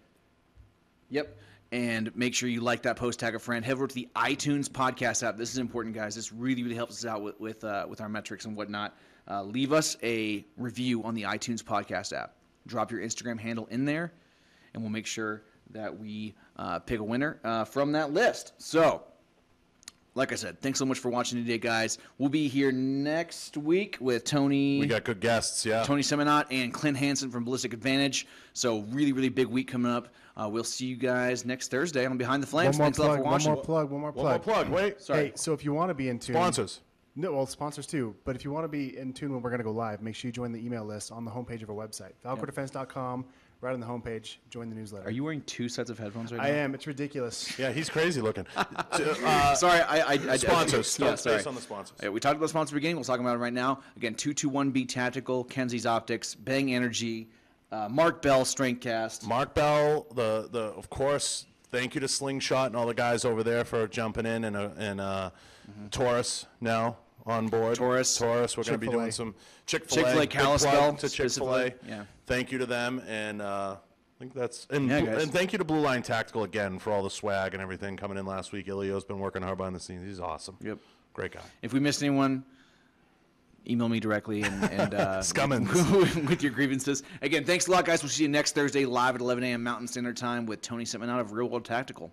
[SPEAKER 3] Yep. And make sure you like that post, tag a friend. Head over to the iTunes podcast app. This is important, guys. This really, really helps us out with our metrics and whatnot. Leave us a review on the iTunes podcast app. Drop your Instagram handle in there, and we'll make sure that we pick a winner from that list. So, like I said, thanks so much for watching today, guys. We'll be here next week with Tony.
[SPEAKER 2] We got good guests, yeah.
[SPEAKER 3] Tony Seminot and Clint Hansen from Ballistic Advantage. So really, really big week coming up. We'll see you guys next Thursday on Behind the Flames. Thanks a lot for watching.
[SPEAKER 4] One more plug.
[SPEAKER 2] Wait.
[SPEAKER 3] Sorry.
[SPEAKER 4] Hey, so if you want to be in tune.
[SPEAKER 2] Sponsors.
[SPEAKER 4] No, well, sponsors too. But if you want to be in tune when we're going to go live, make sure you join the email list on the homepage of our website, falcordefense.com. Right on the homepage, join the newsletter.
[SPEAKER 3] Are you wearing two sets of headphones right now?
[SPEAKER 4] I am. It's ridiculous.
[SPEAKER 2] Yeah, he's crazy looking.
[SPEAKER 3] Sorry, I
[SPEAKER 2] sponsors.
[SPEAKER 3] Yeah, sorry.
[SPEAKER 2] Based on the sponsors.
[SPEAKER 3] We talked about sponsors beginning. We'll talk about it right now. Again, 221B Tactical, Kenzie's Optics, Bang Energy, Mark Bell Strengthcast.
[SPEAKER 2] Mark Bell, of course, thank you to Slingshot and all the guys over there for jumping in, and Taurus now on board.
[SPEAKER 3] Taurus.
[SPEAKER 2] We're going to be doing
[SPEAKER 4] Chick-fil-A.
[SPEAKER 2] some Chick-fil-A.
[SPEAKER 3] Chick-fil-A,
[SPEAKER 2] Big
[SPEAKER 3] Kalispell,
[SPEAKER 2] plug to Chick-fil-A.
[SPEAKER 3] specifically, yeah.
[SPEAKER 2] Thank you to them, and I think that's and,
[SPEAKER 3] Yeah, guys.
[SPEAKER 2] and thank you to Blue Line Tactical again for all the swag and everything coming in last week. Ilio's been working hard behind the scenes. He's awesome.
[SPEAKER 3] Yep.
[SPEAKER 2] Great guy.
[SPEAKER 3] If we missed anyone, email me directly and
[SPEAKER 2] Scummins.
[SPEAKER 3] with your grievances. Again, thanks a lot, guys. We'll see you next Thursday live at 11 a.m. Mountain Standard Time with Tony Sitman of Real World Tactical.